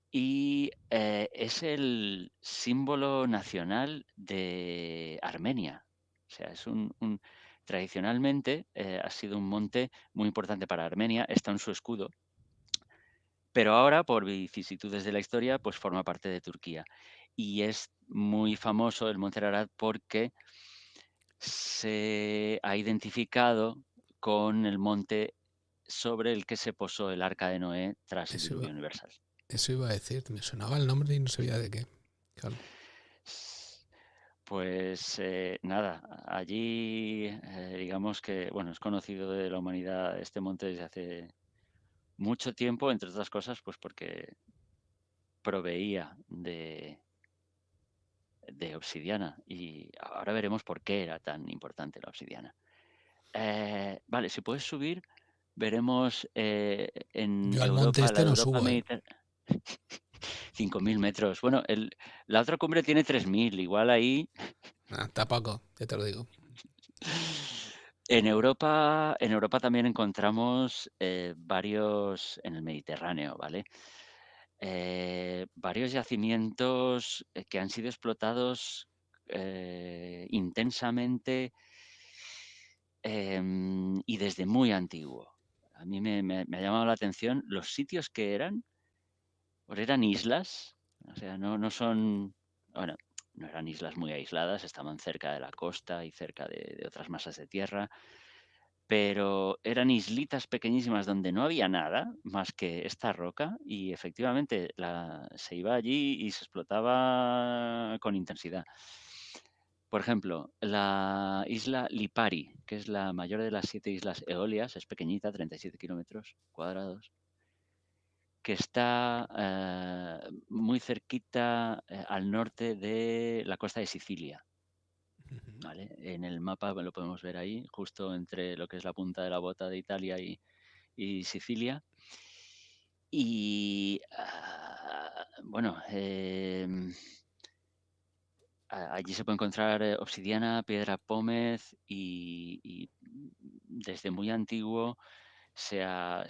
Y es el símbolo nacional de Armenia. O sea, tradicionalmente ha sido un monte muy importante para Armenia, está en su escudo, pero ahora, por vicisitudes de la historia, pues forma parte de Turquía. Y es muy famoso el monte Ararat porque se ha identificado con el monte sobre el que se posó el arca de Noé tras el Eso diluvio iba, universal. eso iba a decir, me sonaba el nombre y no sabía de qué. Claro. Pues nada, allí digamos que, bueno, es conocido de la humanidad este monte desde hace mucho tiempo, entre otras cosas, pues porque proveía de obsidiana y ahora veremos por qué era tan importante la obsidiana. Vale, si puedes subir, veremos en Yo al monte Europa, la este no Europa subo, ¿eh? mediterránea. 5.000 metros. Bueno, la otra cumbre tiene 3.000. Igual ahí. Ah, tampoco, ya te lo digo. En Europa también encontramos varios, en el Mediterráneo, ¿vale? Varios yacimientos que han sido explotados intensamente y desde muy antiguo. A mí me ha llamado la atención los sitios que eran, porque eran islas, o sea, no son, bueno, no eran islas muy aisladas, estaban cerca de la costa y cerca de otras masas de tierra, pero eran islitas pequeñísimas donde no había nada más que esta roca y efectivamente se iba allí y se explotaba con intensidad. Por ejemplo, la isla Lipari, que es la mayor de las 7 islas Eolias, es pequeñita, 37 kilómetros cuadrados, que está muy cerquita al norte de la costa de Sicilia. Ujú. ¿Vale? En el mapa lo podemos ver ahí, justo entre lo que es la punta de la bota de Italia y Sicilia. Y bueno, allí se puede encontrar obsidiana, piedra pómez y desde muy antiguo se ha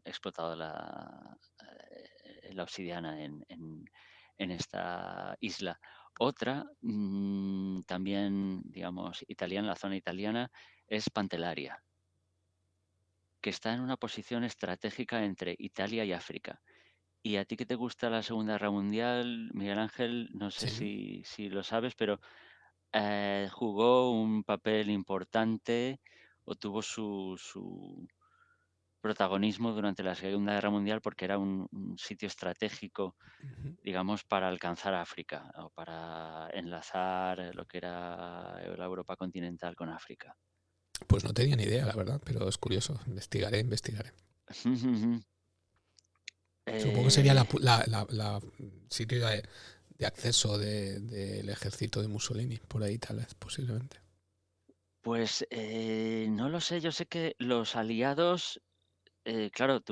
explotado la obsidiana en esta isla. Otra, también, digamos, italiana, la zona italiana, es Pantellaria, que está en una posición estratégica entre Italia y África. Y a ti que te gusta la Segunda Guerra Mundial, Miguel Ángel, no sé Sí. si lo sabes, pero jugó un papel importante o tuvo protagonismo durante la Segunda Guerra Mundial porque era un sitio estratégico, Ujú. digamos, para alcanzar África o para enlazar lo que era la Europa continental con África. Pues no tenía ni idea, la verdad, pero es curioso. Investigaré, investigaré. Supongo que sería Eh, la sitio de acceso del ejército de Mussolini, por ahí tal vez, posiblemente. pues no lo sé, yo sé que los aliados, claro,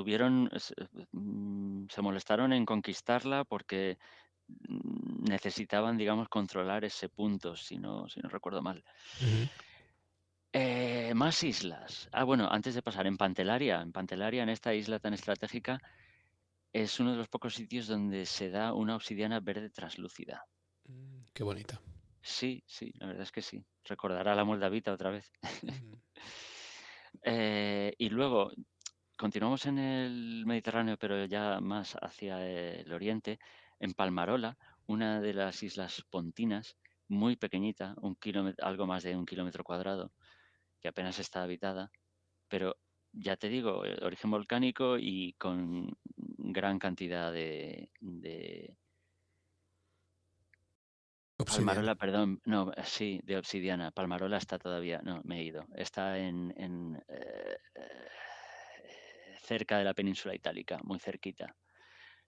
se molestaron en conquistarla porque necesitaban, digamos, controlar ese punto, si no recuerdo mal. Ujú. Más islas. Ah, bueno, antes de pasar, en Pantelaria, en esta isla tan estratégica, es uno de los pocos sitios donde se da una obsidiana verde translúcida. Qué bonita. Sí, sí, la verdad es que sí. Recordará la Moldavita otra vez. Ujú. Y luego continuamos en el Mediterráneo, pero ya más hacia el oriente, en Palmarola, una de las islas pontinas, muy pequeñita, algo más de 1 kilómetro cuadrado, que apenas está habitada, pero ya te digo, origen volcánico y con gran cantidad de Obsidiana. Palmarola, perdón, no, sí, de obsidiana. Palmarola está todavía, no, me he ido. Está cerca de la península itálica, muy cerquita.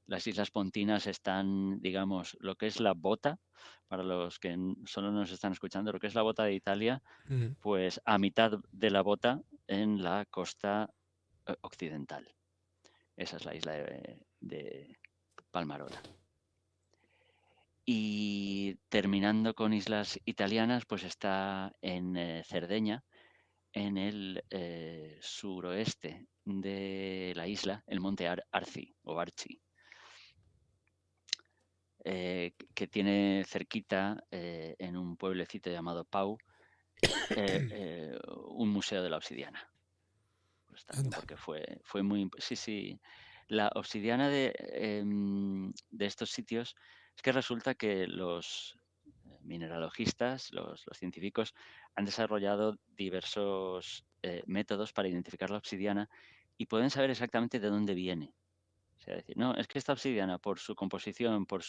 Las Islas Pontinas están, digamos, lo que es la bota, para los que solo nos están escuchando, lo que es la bota de Italia, Ujú. pues a mitad de la bota en la costa occidental. Esa es la isla de Palmarola. Y terminando con islas italianas, pues está en Cerdeña, en el suroeste de la isla, el monte Arci o Arci, que tiene cerquita, en un pueblecito llamado Pau, un museo de la obsidiana. Pues también Anda. porque fue muy... Sí, sí. La obsidiana de estos sitios es que resulta que los mineralogistas, los científicos, han desarrollado diversos métodos para identificar la obsidiana y pueden saber exactamente de dónde viene. O sea, decir, no, es que esta obsidiana, por su composición, por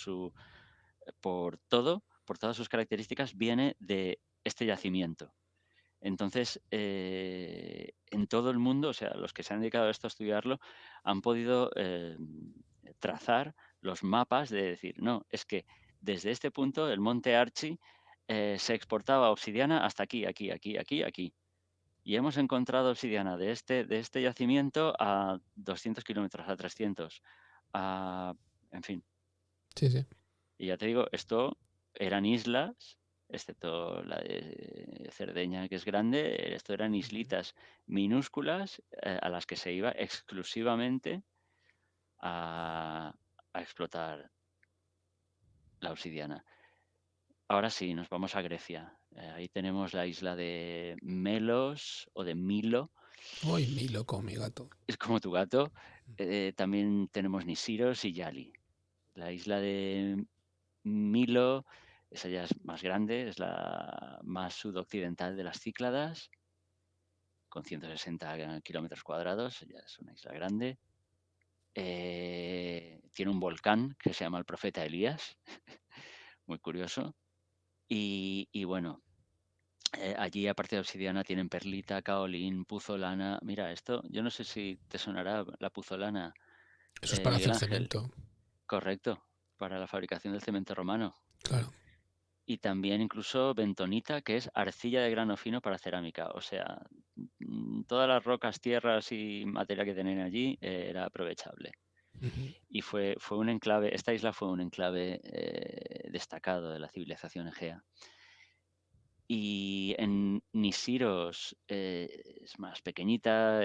todo, por todas sus características, viene de este yacimiento. Entonces, en todo el mundo, o sea, los que se han dedicado a esto a estudiarlo, han podido trazar los mapas de decir, no, es que desde este punto, el monte Archi, se exportaba obsidiana hasta aquí, aquí, aquí, aquí, aquí. Y hemos encontrado obsidiana de este yacimiento a 200 kilómetros, a 300, a, en fin. Sí, sí. Y ya te digo, esto eran islas, excepto la de Cerdeña, que es grande, esto eran Ujú. islitas minúsculas a las que se iba exclusivamente a, a explotar la obsidiana. Ahora sí, nos vamos a Grecia. Ahí tenemos la isla de Melos o de Milo, Hoy Milo con mi gato. es como tu gato. También tenemos Nisiros y Yali. La isla de Milo, esa ya es más grande, es la más sudoccidental de las Cícladas, con 160 kilómetros cuadrados, ya es una isla grande. Tiene un volcán que se llama el Profeta Elías, muy curioso. Y bueno, allí aparte de obsidiana tienen perlita, caolín, puzolana. Mira, esto, yo no sé si te sonará la puzolana, Eso es para Miguel hacer Ángel. cemento. Correcto, para la fabricación del cemento romano. Claro. Y también incluso bentonita, que es arcilla de grano fino para cerámica. O sea, todas las rocas, tierras y materia que tenían allí era aprovechable. Ujú. Y fue un enclave, esta isla fue un enclave destacado de la civilización egea. Y en Nisiros es más pequeñita,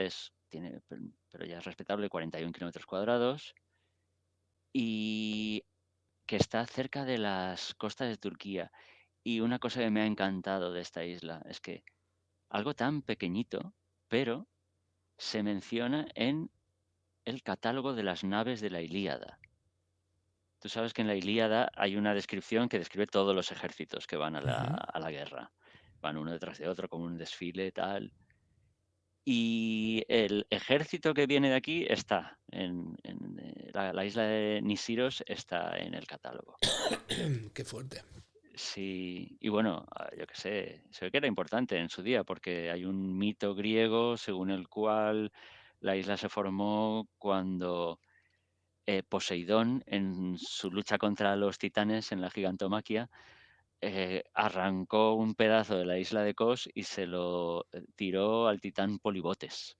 pero ya es respetable, 41 kilómetros cuadrados, y que está cerca de las costas de Turquía. Y una cosa que me ha encantado de esta isla es que algo tan pequeñito, pero se menciona en el catálogo de las naves de la Ilíada. Tú sabes que en la Ilíada hay una descripción que describe todos los ejércitos que van a la, Ujú. a la guerra. Van uno detrás de otro, como un desfile, tal. Y el ejército que viene de aquí está la isla de Nisiros está en el catálogo. Qué fuerte. Sí, y bueno, yo qué sé, se ve que era importante en su día, porque hay un mito griego según el cual la isla se formó cuando Poseidón, en su lucha contra los titanes en la gigantomaquia, arrancó un pedazo de la isla de Kos y se lo tiró al titán Polibotes.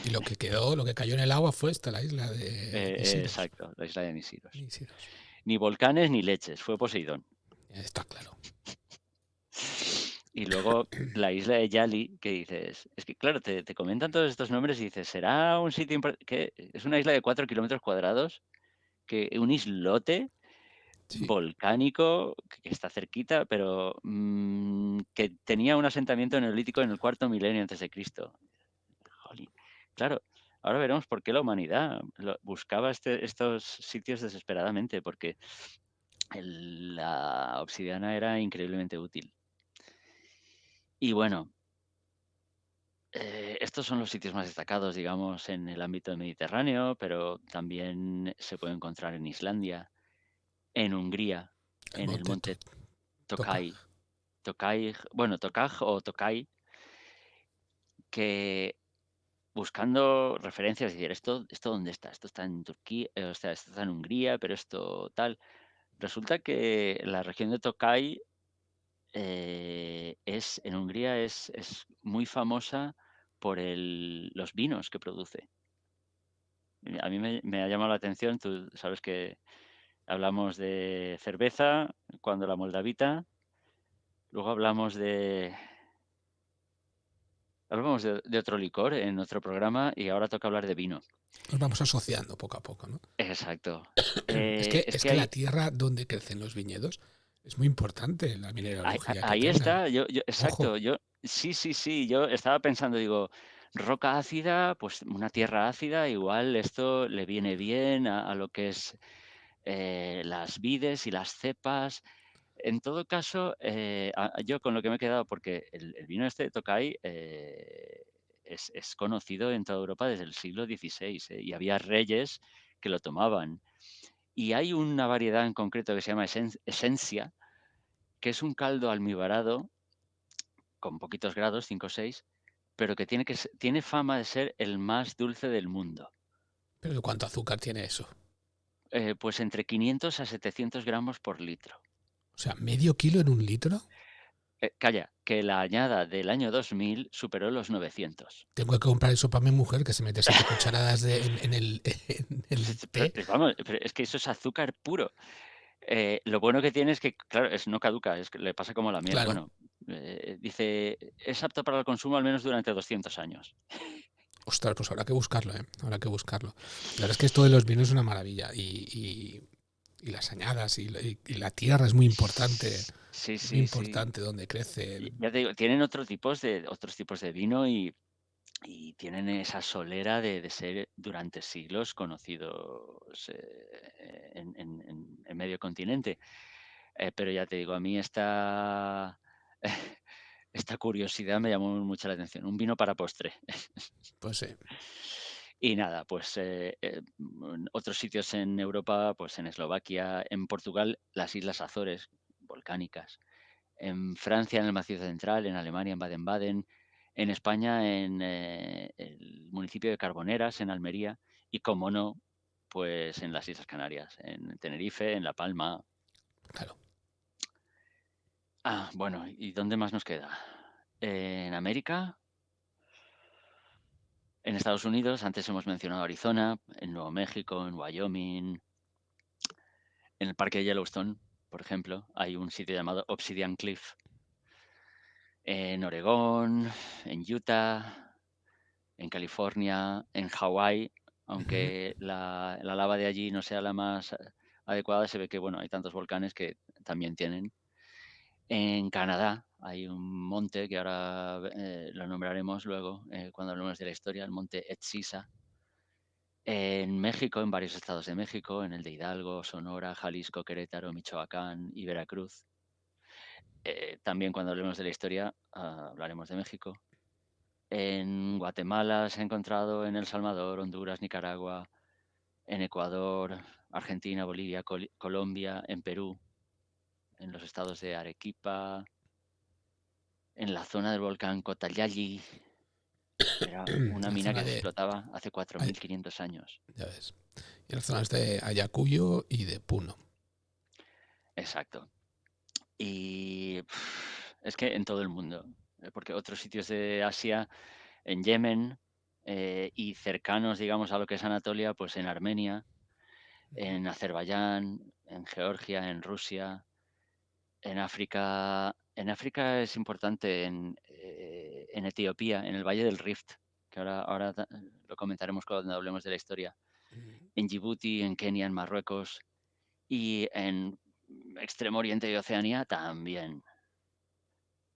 Y lo que quedó, lo que cayó en el agua fue esta, la isla de Nisiros. Exacto, la isla de Nisiros. Nisiros. Ni volcanes ni leches, fue Poseidón. Está claro. Y luego la isla de Yali, que dices, es que claro, te comentan todos estos nombres y dices, ¿será un sitio que es una isla de 4 kilómetros cuadrados? Que un islote Sí. volcánico que está cerquita, pero que tenía un asentamiento neolítico en el cuarto milenio antes de Cristo. Jolín. Claro, ahora veremos por qué la humanidad buscaba estos sitios desesperadamente, porque la obsidiana era increíblemente útil. Y bueno, estos son los sitios más destacados, digamos, en el ámbito mediterráneo, pero también se puede encontrar en Islandia, en Hungría, El en el monte monte toca. Tokaj, bueno, Tokaj o Tokaj, que buscando referencias, decir, ¿esto dónde está? Esto está en Turquía, o sea, esto está en Hungría, pero esto tal. Resulta que la región de Tokaj en Hungría es muy famosa por los vinos que produce. A mí me ha llamado la atención, tú sabes que hablamos de cerveza cuando la moldavita, luego hablamos de otro licor en otro programa y ahora toca hablar de vino. Nos vamos asociando poco a poco, ¿no? Exacto. Es que, Es es que que la tierra donde crecen los viñedos es muy importante la mineralogía que ahí tengan. está, exacto, Ojo, sí, yo estaba pensando, digo, roca ácida, pues una tierra ácida, igual esto le viene bien a lo que es las vides y las cepas. En todo caso, yo con lo que me he quedado, porque el vino este de Tokay es conocido en toda Europa desde el siglo XVI, y había reyes que lo tomaban. Y hay una variedad en concreto que se llama Esencia, que es un caldo almibarado con poquitos grados, 5 o 6, pero que tiene fama de ser el más dulce del mundo. pero ¿cuánto azúcar tiene eso? Pues entre 500 a 700 gramos por litro. O sea, ¿medio kilo en un litro? Calla, que la añada del año 2000 superó los 900. Tengo que comprar eso para mi mujer que se mete 7 cucharadas en el té. Vamos, pero es que eso es azúcar puro. Lo bueno que tiene es que, claro, no caduca, es que le pasa como la miel. Claro. Bueno, dice, es apto para el consumo al menos durante 200 años. Ostras, pues habrá que buscarlo, ¿eh? Habrá que buscarlo. La verdad es que esto de los vinos es una maravilla. Y las añadas y la tierra es muy importante. Sí, Es muy sí, sí. importante donde crece. Ya te digo, tienen otros tipos de vino y tienen esa solera de ser durante siglos conocidos en medio continente. Pero ya te digo, a mí esta curiosidad me llamó mucho la atención. Un vino para postre. Pues sí. Y nada, pues otros sitios en Europa, pues en Eslovaquia, en Portugal, las Islas Azores, volcánicas. En Francia, en el Macizo Central, en Alemania, en Baden-Baden, en España, en el municipio de Carboneras, en Almería, y como no, pues en las Islas Canarias, en Tenerife, en La Palma. Claro. Bueno, ¿y dónde más nos queda? En América, en Estados Unidos, antes hemos mencionado Arizona, en Nuevo México, en Wyoming, en el parque de Yellowstone, por ejemplo, hay un sitio llamado Obsidian Cliff, en Oregón, en Utah, en California, en Hawái, Ujú. aunque la lava de allí no sea la más adecuada, se ve que bueno, hay tantos volcanes que también tienen. En Canadá hay un monte que ahora lo nombraremos luego cuando hablemos de la historia, el monte Etzisa. En México, en varios estados de México, en el de Hidalgo, Sonora, Jalisco, Querétaro, Michoacán y Veracruz. También cuando hablemos de la historia hablaremos de México. En Guatemala se ha encontrado, en El Salvador, Honduras, Nicaragua, en Ecuador, Argentina, Bolivia, Colombia, en Perú, en los estados de Arequipa, en la zona del volcán Cotayali. Era una La mina zona que de... explotaba hace Ay, 4.500 años. ya ves. Y las zonas de Ayacuyo y de Puno. Exacto. Y es que en todo el mundo, porque otros sitios de Asia, en Yemen, y cercanos, digamos, a lo que es Anatolia, pues en Armenia, en Azerbaiyán, en Georgia, en Rusia, en África es importante, en Etiopía, en el Valle del Rift, que ahora lo comentaremos cuando hablemos de la historia, Mm. en Djibouti, en Kenia, en Marruecos y en Extremo Oriente y Oceanía también.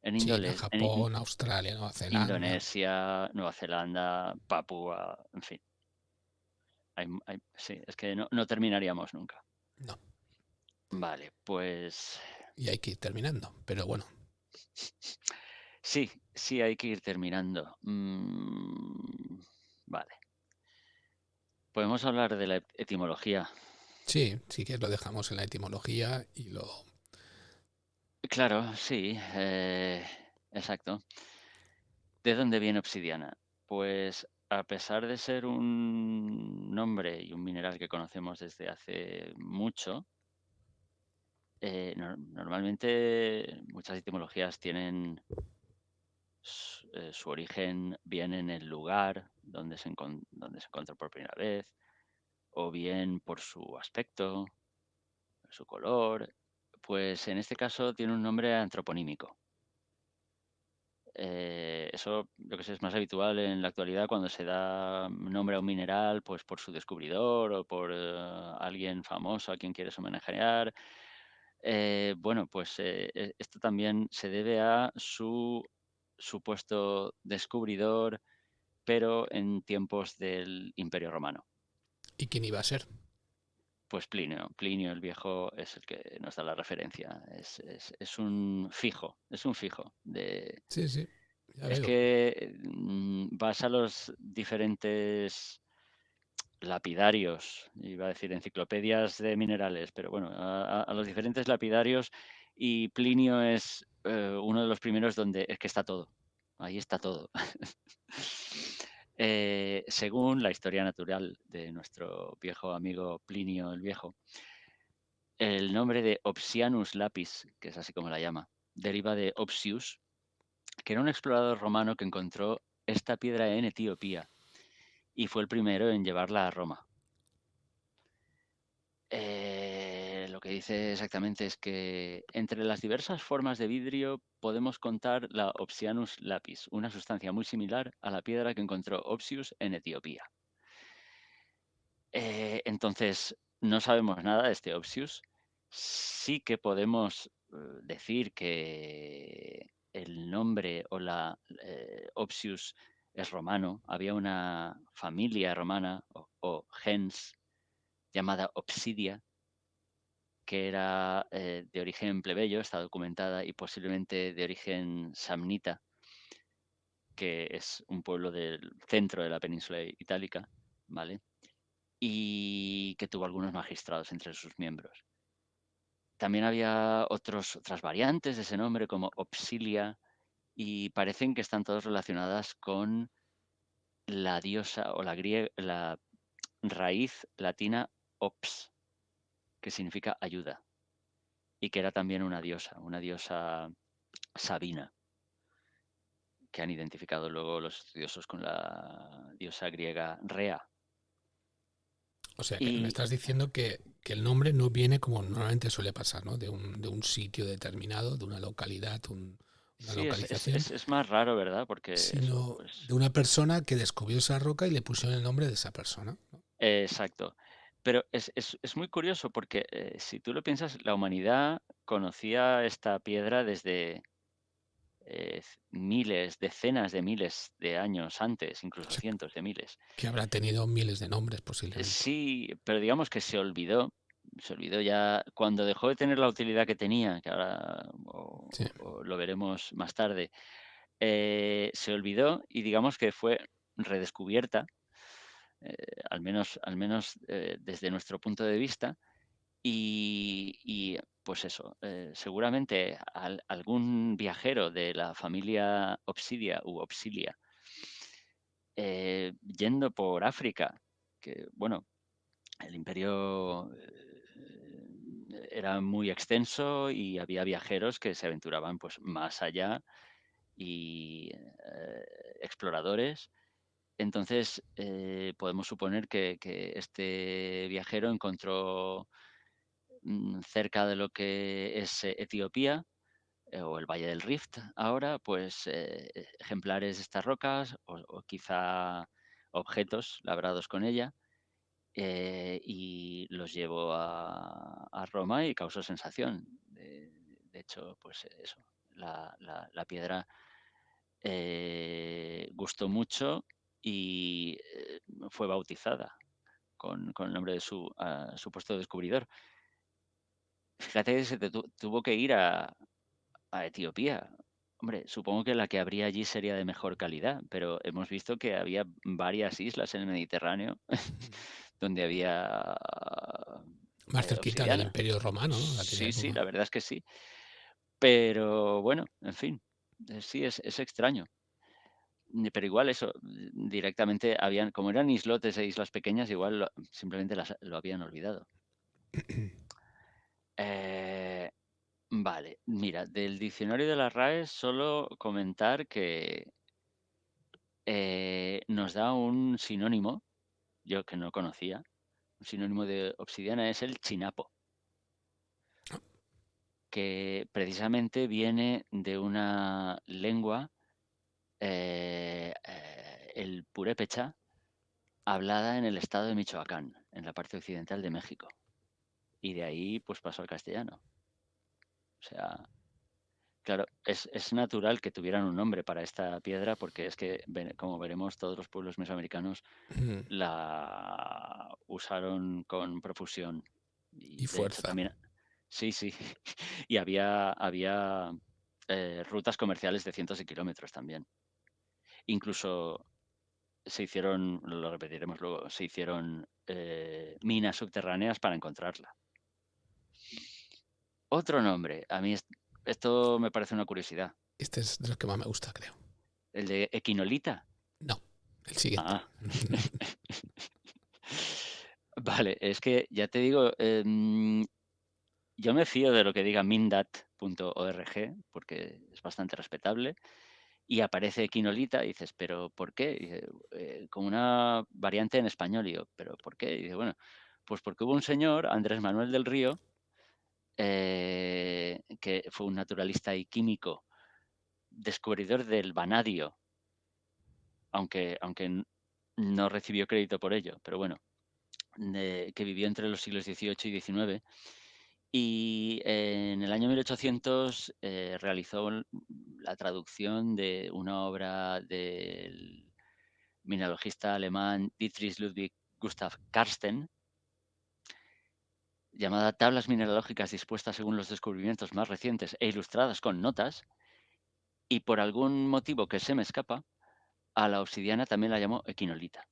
En China, En Japón, Australia, Nueva Zelanda. Indonesia, Nueva Zelanda, Papúa, en fin. Sí, es que no terminaríamos nunca. No. Vale, pues Y hay que ir terminando. Pero bueno, sí, sí hay que ir terminando. Vale, podemos hablar de la etimología. sí, sí que lo dejamos en la etimología y lo... Claro, sí, exacto. ¿De dónde viene obsidiana? Pues a pesar de ser un nombre y un mineral que conocemos desde hace mucho, normalmente muchas etimologías tienen su origen bien en el lugar donde se encontró por primera vez, o bien por su aspecto, su color. Pues en este caso tiene un nombre antroponímico. Eso, lo que sé, es más habitual en la actualidad cuando se da nombre a un mineral, pues por su descubridor o por alguien famoso a quien quieres homenajear. Bueno, pues esto también se debe a su supuesto descubridor, pero en tiempos del Imperio Romano. ¿Y quién iba a ser? Pues Plinio el Viejo es el que nos da la referencia. Es un fijo, es un fijo. Sí, sí, ya Es veo. que vas a los diferentes lapidarios, iba a decir enciclopedias de minerales, pero bueno, a los diferentes lapidarios, y Plinio es uno de los primeros donde es que está todo. Ahí está todo. Según la historia natural de nuestro viejo amigo Plinio el Viejo, el nombre de Opsianus Lapis, que es así como la llama, deriva de Opsius, que era un explorador romano que encontró esta piedra en Etiopía y fue el primero en llevarla a Roma. Lo que dice exactamente es que entre las diversas formas de vidrio podemos contar la Opsianus lapis, una sustancia muy similar a la piedra que encontró Opsius en Etiopía. Entonces, no sabemos nada de este Opsius. Sí que podemos decir que el nombre o la Opsius es romano. Había una familia romana o gens llamada Obsidia, que era de origen plebeyo, está documentada, y posiblemente de origen samnita, que es un pueblo del centro de la península itálica, ¿vale? Y que tuvo algunos magistrados entre sus miembros. También había otras variantes de ese nombre, como Opsilia, y parecen que están todas relacionadas con la diosa o la raíz latina ops, que significa ayuda, y que era también una diosa sabina, que han identificado luego los estudiosos con la diosa griega Rea. O sea, que me Y estás diciendo que el nombre no viene como normalmente suele pasar, ¿no? De un sitio determinado, de una localidad, una sí, localización, es más raro, ¿verdad? Porque eso, sino pues, de una persona que descubrió esa roca y le pusieron el nombre de esa persona, ¿no? exacto. Pero es muy curioso porque si tú lo piensas, la humanidad conocía esta piedra desde miles, decenas de miles de años antes, O incluso sea, cientos de miles. que habrá tenido miles de nombres posiblemente. Sí, pero digamos que se olvidó ya cuando dejó de tener la utilidad que tenía, que ahora Sí. lo veremos más tarde. se olvidó y digamos que fue redescubierta, al menos desde nuestro punto de vista. Pues eso, seguramente algún viajero de la familia Obsidia u Obsilia, yendo por África, que bueno, el imperio era muy extenso y había viajeros que se aventuraban pues más allá y exploradores. Entonces, podemos suponer que este viajero encontró cerca de lo que es Etiopía o el Valle del Rift ahora, pues ejemplares de estas rocas o quizá objetos labrados con ella, y los llevó a Roma y causó sensación. De hecho, pues eso, la piedra gustó mucho y fue bautizada con el nombre de su supuesto descubridor. Fíjate que se tuvo que ir a Etiopía. Hombre, supongo que la que habría allí sería de mejor calidad, pero hemos visto que había varias islas en el Mediterráneo donde había Más cerquita del obsidiana. Imperio Romano, ¿no? De aquella Sí, sí, época. la verdad es que sí. Pero bueno, en fin, sí, es extraño. Pero igual eso, directamente habían, como eran islotes e islas pequeñas, igual simplemente lo habían olvidado. Eh, vale, mira, del diccionario de las RAE solo comentar que nos da un sinónimo, yo que no conocía, un sinónimo de obsidiana es el chinapo, que precisamente viene de una lengua, el purépecha, hablada en el estado de Michoacán, en la parte occidental de México. Y de ahí pues pasó al castellano. O sea, claro, es natural que tuvieran un nombre para esta piedra porque es que, como veremos, todos los pueblos mesoamericanos Mm. la usaron con profusión. Y Y de hecho fuerza. también, sí, sí, y había rutas comerciales de cientos de kilómetros también. Incluso se hicieron, lo repetiremos luego, se hicieron minas subterráneas para encontrarla. Otro nombre, a mí esto me parece una curiosidad, Este es de los que más me gusta, creo. el de equinolita. No, el siguiente. Ah. Vale, es que ya te digo, yo me fío de lo que diga mindat.org porque es bastante respetable y aparece equinolita y dices, ¿pero por qué? Y dice, como una variante en español, y yo, ¿pero por qué? Y dice, bueno, pues porque hubo un señor, Andrés Manuel del Río, que fue un naturalista y químico, descubridor del vanadio, aunque no recibió crédito por ello, pero bueno, que vivió entre los siglos XVIII y XIX. Y en el año 1800 realizó la traducción de una obra del mineralogista alemán Dietrich Ludwig Gustav Karsten, llamada Tablas mineralógicas dispuestas según los descubrimientos más recientes e ilustradas con notas, y por algún motivo que se me escapa, a la obsidiana también la llamó equinolita,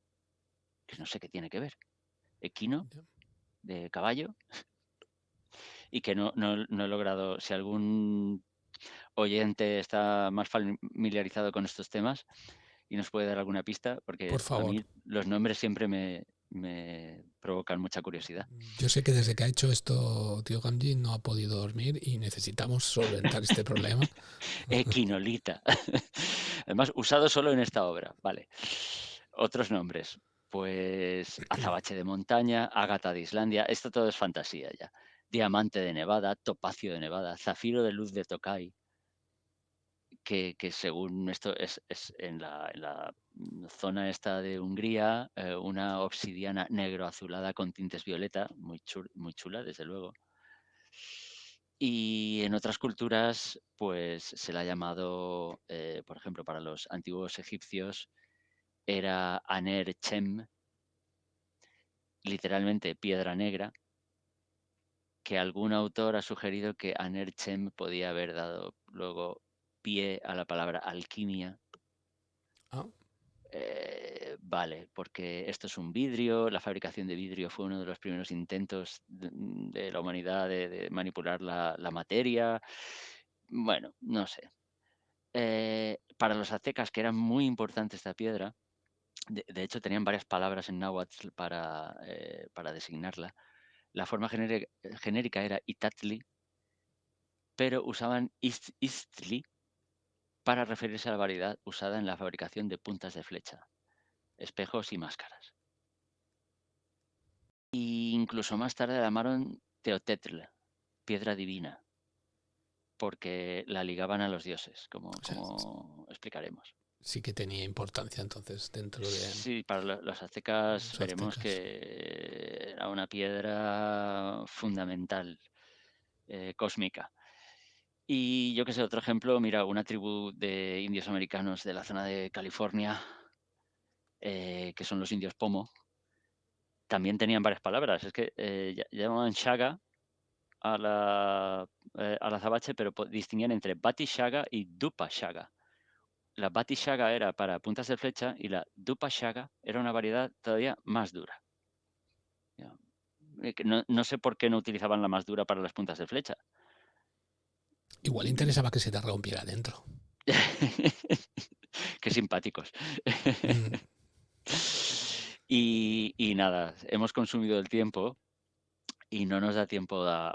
que no sé qué tiene que ver. Equino, de caballo, y que no he logrado, si algún oyente está más familiarizado con estos temas y nos puede dar alguna pista, porque Por a favor. mí los nombres siempre me provocan mucha curiosidad. Yo sé que desde que ha hecho esto, tío Gamji, no ha podido dormir y necesitamos solventar este problema. Equinolita. Además, usado solo en esta obra. Vale. Otros nombres. Pues azabache de montaña, ágata de Islandia. Esto todo es fantasía ya. Diamante de Nevada, topacio de Nevada, zafiro de luz de Tokay, que según esto es en la zona esta de Hungría, una obsidiana negro azulada con tintes violeta, muy chula, desde luego. Y en otras culturas, pues se la ha llamado, por ejemplo, para los antiguos egipcios, era Aner Chem, literalmente piedra negra, que algún autor ha sugerido que Aner Chem podía haber dado luego pie a la palabra alquimia. Ah, Vale, porque esto es un vidrio, la fabricación de vidrio fue uno de los primeros intentos de la humanidad de manipular la materia. Bueno, no sé. Para los aztecas, que era muy importante esta piedra, de hecho tenían varias palabras en náhuatl para designarla. La forma genérica era Itatli, pero usaban Istli para referirse a la variedad usada en la fabricación de puntas de flecha, espejos y máscaras. Y incluso más tarde la llamaron Teotetl, piedra divina, porque la ligaban a los dioses, o sea, como explicaremos. sí que tenía importancia entonces dentro de Sí, para los aztecas los veremos aztecas. que era una piedra fundamental, cósmica. Y yo que sé, otro ejemplo, mira, una tribu de indios americanos de la zona de California, que son los indios Pomo, también tenían varias palabras. Es que llamaban Shaga a la azabache, pero distinguían entre Bati Shaga y Dupa Shaga. La Bati Shaga era para puntas de flecha y la Dupa Shaga era una variedad todavía más dura. Ya. Que no sé por qué no utilizaban la más dura para las puntas de flecha. Igual Mm. interesaba que se te rompiera dentro. Qué simpáticos. Mm, Y nada, hemos consumido el tiempo y no nos da tiempo a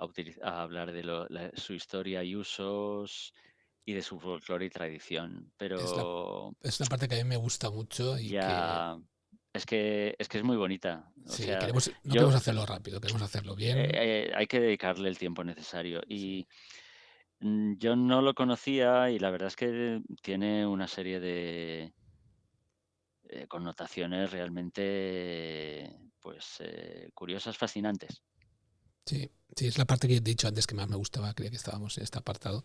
hablar de su historia y usos y de su folclore y tradición. Es la, Pero es una parte que a mí me gusta mucho y que ya es que es muy bonita. O sí, sea, no yo queremos hacerlo rápido, queremos hacerlo bien. hay que dedicarle el tiempo necesario. Y yo no lo conocía y la verdad es que tiene una serie de connotaciones realmente, pues, curiosas, fascinantes. Sí, sí, es la parte que he dicho antes que más me gustaba, creía que estábamos en este apartado.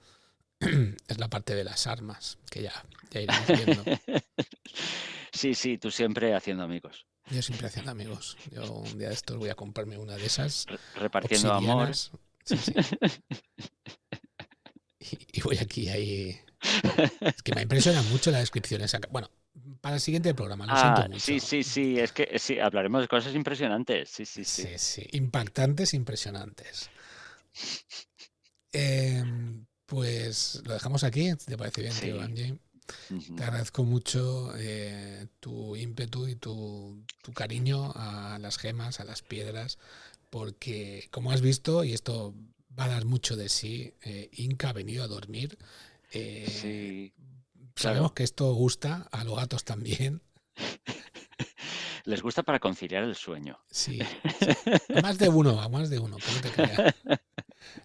Es la parte de las armas, que ya iremos viendo. Sí, sí, tú siempre haciendo amigos, Yo siempre haciendo amigos. Yo un día de estos voy a comprarme una de esas repartiendo amor. obsidianas. Sí, sí. Y voy aquí ahí. Es que me impresiona mucho la descripción esa. Bueno, para el siguiente programa, lo siento Sí, mucho. sí, sí, es que sí, hablaremos de cosas impresionantes. Sí, sí, sí. Sí, sí. Impactantes, impresionantes. Pues lo dejamos aquí, si te parece bien, tío Sí. Angie. Te Ujú. agradezco mucho tu ímpetu y tu cariño a las gemas, a las piedras, porque como has visto, y esto va a dar mucho de sí, Inca ha venido a dormir. Eh, Sí, sabemos claro. que esto gusta a los gatos también. Les gusta para conciliar el sueño. Sí, sí. A más de uno, que no te creas.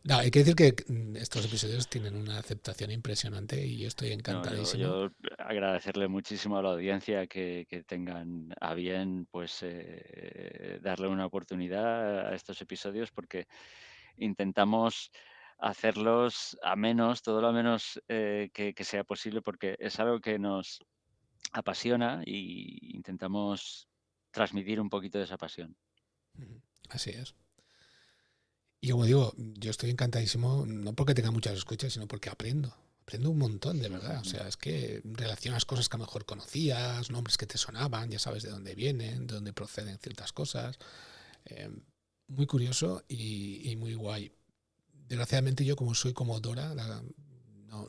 No, hay que decir que estos episodios tienen una aceptación impresionante y yo estoy No, encantadísimo. yo agradecerle muchísimo a la audiencia que tengan a bien pues darle una oportunidad a estos episodios porque intentamos hacerlos a menos, todo lo menos que sea posible porque es algo que nos apasiona y intentamos transmitir un poquito de esa pasión. Ujú. Así es. Y como digo, yo estoy encantadísimo, no porque tenga muchas escuchas, sino porque aprendo. Aprendo un montón, de verdad. O sea, es que relacionas cosas que a lo mejor conocías, nombres que te sonaban, ya sabes de dónde vienen, de dónde proceden ciertas cosas. Eh, muy curioso y muy guay. Desgraciadamente yo, como soy como Dora,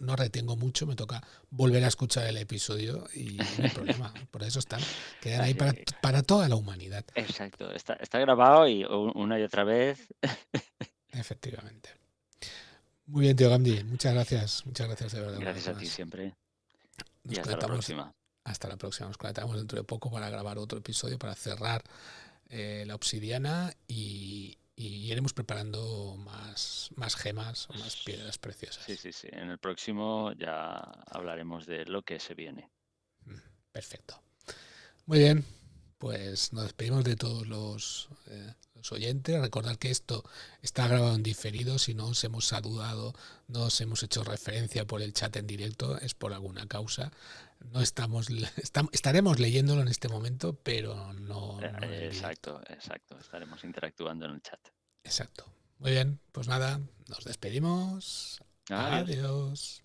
no retengo mucho, me toca volver a escuchar el episodio y no hay problema. Por eso están. Quedan ahí Así, para toda la humanidad. exacto, está grabado y una y otra vez. Efectivamente. Muy bien, tío Gamdi. Muchas gracias de verdad una Gracias vez a ti más. siempre y Nos hasta la conectamos próxima. hasta la próxima. Nos conectamos dentro de poco para grabar otro episodio para cerrar la obsidiana y iremos preparando más gemas o más piedras Sí, preciosas. sí, sí. En el próximo ya hablaremos de lo que se viene. Mm, perfecto. Muy bien, pues nos despedimos de todos los oyentes. Recordar que esto está grabado en diferido. Si no os hemos saludado, no os hemos hecho referencia por el chat en directo, es por alguna causa. No estaremos leyéndolo en este momento, pero no en directo. Exacto, exacto. Estaremos interactuando en el chat. Exacto. Muy bien, pues nada, nos despedimos. Adiós. Adiós.